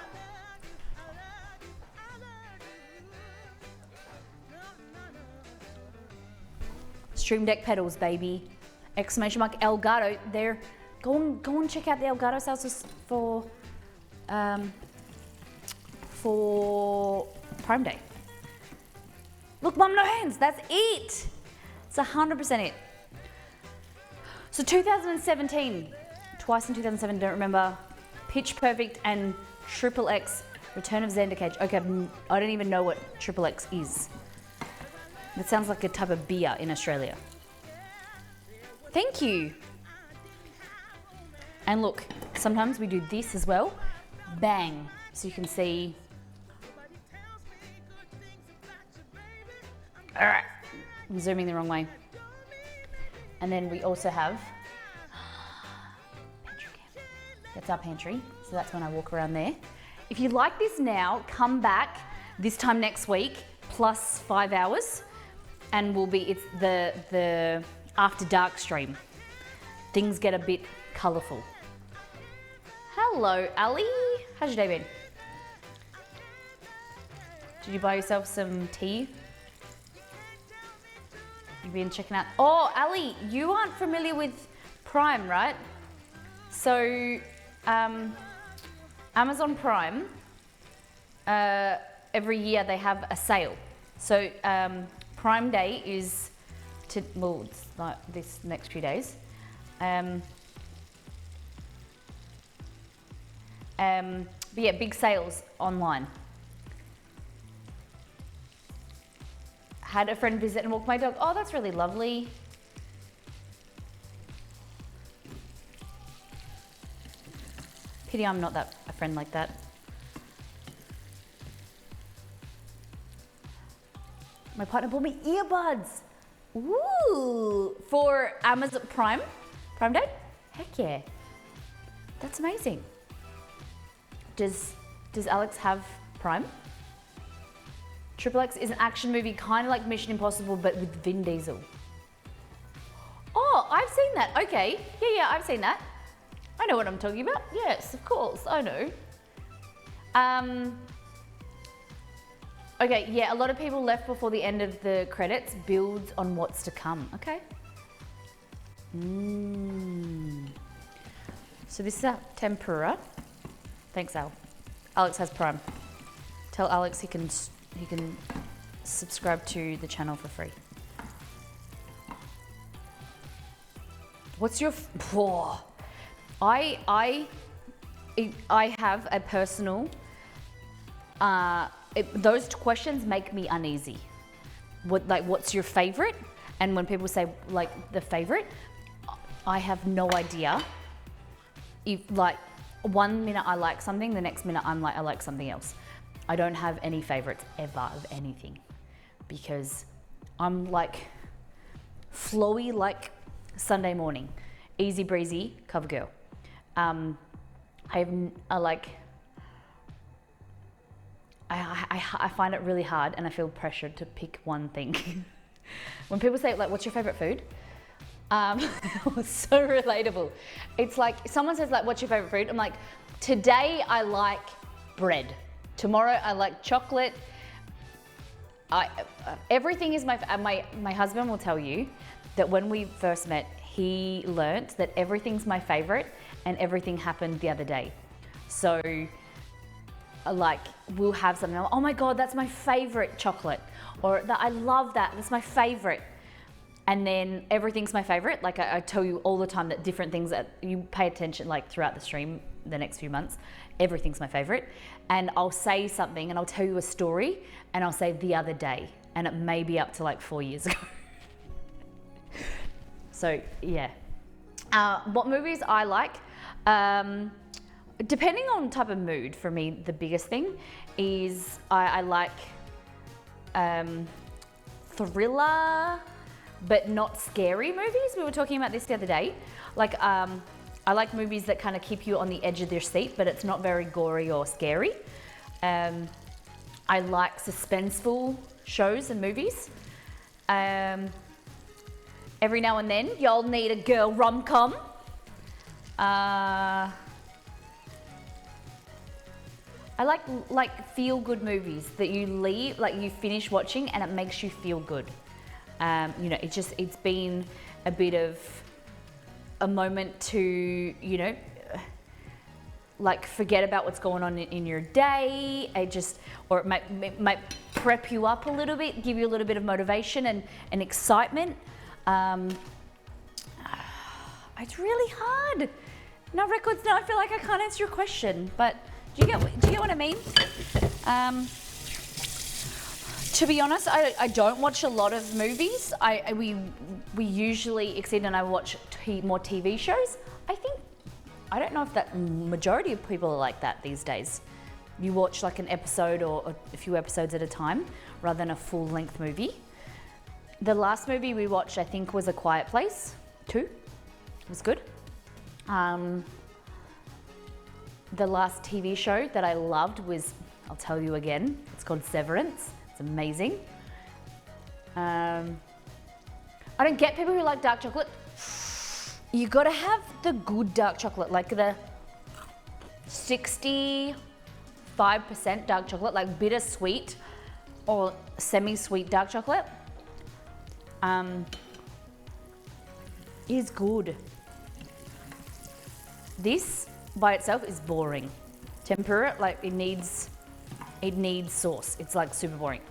Stream Deck pedals, baby. Exclamation mark Elgato. There. Go and check out the Elgato sales for Prime Day. Look, Mum, no hands. That's it. It's 100% it. So 2017, twice in 2007, don't remember. Pitch Perfect and Triple X, Return of Xander Cage. Okay, I don't even know what Triple X is. That sounds like a type of beer in Australia. Thank you. And look, sometimes we do this as well. Bang. So you can see. I'm zooming the wrong way. And then we also have pantry cam. That's our pantry. So that's when I walk around there. If you like this now, come back this time next week, plus 5 hours. And it's the after dark stream. Things get a bit colourful. Hello, Ali. How's your day been? Did you buy yourself some tea? You've been checking out. Oh, Ali, you aren't familiar with Prime, right? So, Amazon Prime, every year they have a sale. So, Prime Day is it's like this next few days. But yeah, big sales online. Had a friend visit and walk my dog. Oh, that's really lovely. Pity I'm not a friend like that. My partner bought me earbuds. Ooh, for Amazon Prime Day? Heck yeah. That's amazing. Does Alex have Prime? Triple X is an action movie, kind of like Mission Impossible, but with Vin Diesel. Oh, I've seen that. Okay. Yeah, I've seen that. I know what I'm talking about. Yes, of course, I know. Okay, yeah, a lot of people left before the end of the credits. Builds on what's to come. Okay. So this is our tempura. Thanks, Al. Alex has Prime. Tell Alex he can subscribe to the channel for free. What's your? I have a personal. Those questions make me uneasy. What's your favorite? And when people say like the favorite, I have no idea. If like 1 minute I like something, the next minute I like something else. I don't have any favorites ever of anything because I'm like flowy like Sunday morning, easy breezy cover girl. I find it really hard and I feel pressured to pick one thing. When people say like, what's your favorite food? It's so relatable. It's like someone says like, what's your favorite food? I'm like, today I like bread. Tomorrow I like chocolate. Everything is my husband will tell you that when we first met, he learnt that everything's my favorite and everything happened the other day. So like we'll have something, oh my God, that's my favorite chocolate. Or that I love that, that's my favorite. And then everything's my favorite. Like I tell you all the time that different things that you pay attention, like throughout the stream, the next few months, everything's my favorite. And I'll say something and I'll tell you a story and I'll say the other day, and it may be up to like 4 years ago. So yeah. What movies I like, depending on type of mood, for me, the biggest thing is I like thriller, but not scary movies. We were talking about this the other day. Like, I like movies that kind of keep you on the edge of your seat, but it's not very gory or scary. I like suspenseful shows and movies. Every now and then, y'all need a girl rom-com. I like feel-good movies that you leave, like you finish watching and it makes you feel good. You know, it's been a bit of a moment to, you know, like forget about what's going on in your day. Or it might prep you up a little bit, give you a little bit of motivation and excitement. It's really hard. No records. No, I feel like I can't answer your question, but do you get what I mean? To be honest, I don't watch a lot of movies. We usually, Exceed and I watch more TV shows. I don't know if that majority of people are like that these days. You watch like an episode or a few episodes at a time rather than a full-length movie. The last movie we watched, I think, was A Quiet Place 2. It was good. The last TV show that I loved was, I'll tell you again, it's called Severance. It's amazing. I don't get people who like dark chocolate. You gotta have the good dark chocolate, like the 65% dark chocolate, like bittersweet or semi-sweet dark chocolate. Is good. This by itself is boring. Tempura, like it needs sauce. It's like super boring.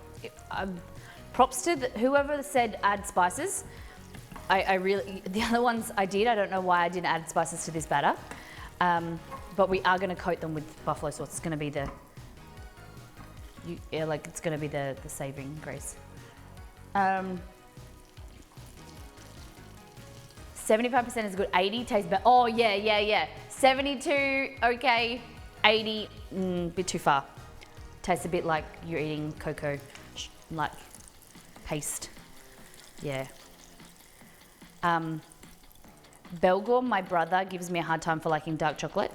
Props to whoever said add spices. The other ones I did. I don't know why I didn't add spices to this batter. But we are going to coat them with buffalo sauce. It's going to be it's going to be the saving grace. 75% is good. 80 tastes better. Oh yeah. 72 okay. 80 bit too far. Tastes a bit like you're eating cocoa, like paste. Yeah. Belgor, my brother, gives me a hard time for liking dark chocolate.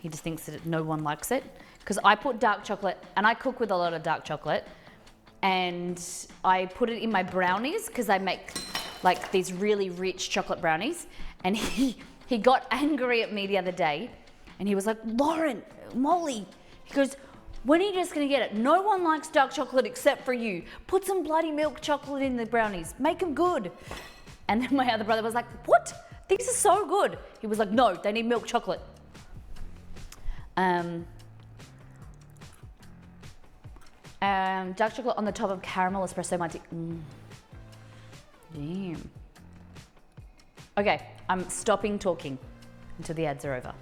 He just thinks that no one likes it. Because I put dark chocolate, and I cook with a lot of dark chocolate, and I put it in my brownies because I make like these really rich chocolate brownies. And he got angry at me the other day, and he was like, Lauren, Molly, he goes, when are you just gonna get it? No one likes dark chocolate except for you. Put some bloody milk chocolate in the brownies. Make them good. And then my other brother was like, what? These are so good. He was like, no, they need milk chocolate. Dark chocolate on the top of caramel espresso martini. Damn. Okay, I'm stopping talking until the ads are over.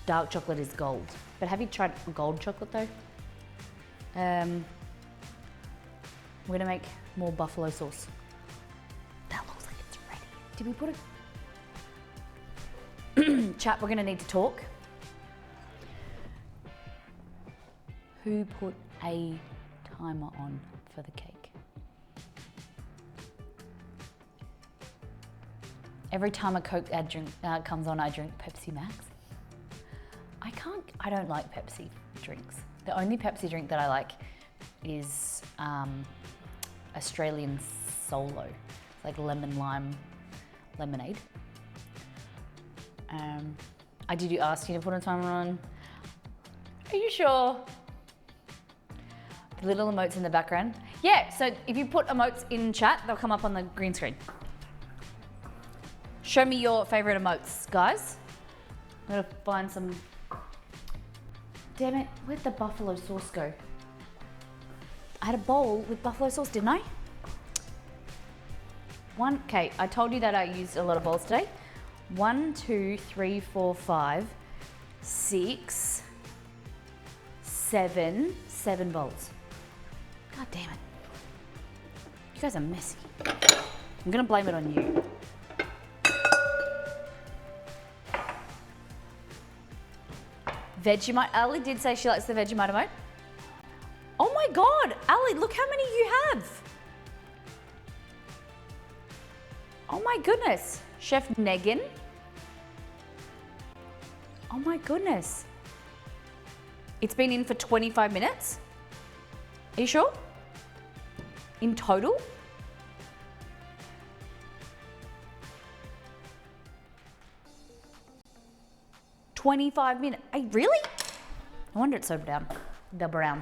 Dark chocolate is gold. But have you tried gold chocolate though? We're gonna make more buffalo sauce. That looks like it's ready. Did we put it? Chat, we're gonna need to talk. Who put a timer on for the cake? Every time a Coke ad drink comes on, I drink Pepsi Max. I don't like Pepsi drinks. The only Pepsi drink that I like is Australian Solo. It's like lemon lime lemonade. Did you ask you to put a timer on? Are you sure? The little emotes in the background. Yeah, so if you put emotes in chat, they'll come up on the green screen. Show me your favorite emotes, guys. I'm gonna find some. Damn it, where'd the buffalo sauce go? I had a bowl with buffalo sauce, didn't I? Okay, I told you that I used a lot of bowls today. 1, 2, 3, 4, 5, 6, 7 bowls. God damn it. You guys are messy. I'm gonna blame it on you. Vegemite. Ali did say she likes the Vegemite emote. Oh my God, Ali, look how many you have. Oh my goodness. Chef Negan. Oh my goodness. It's been in for 25 minutes. Are you sure? In total? $25 minutes. Really? No wonder it's so brown. The brown.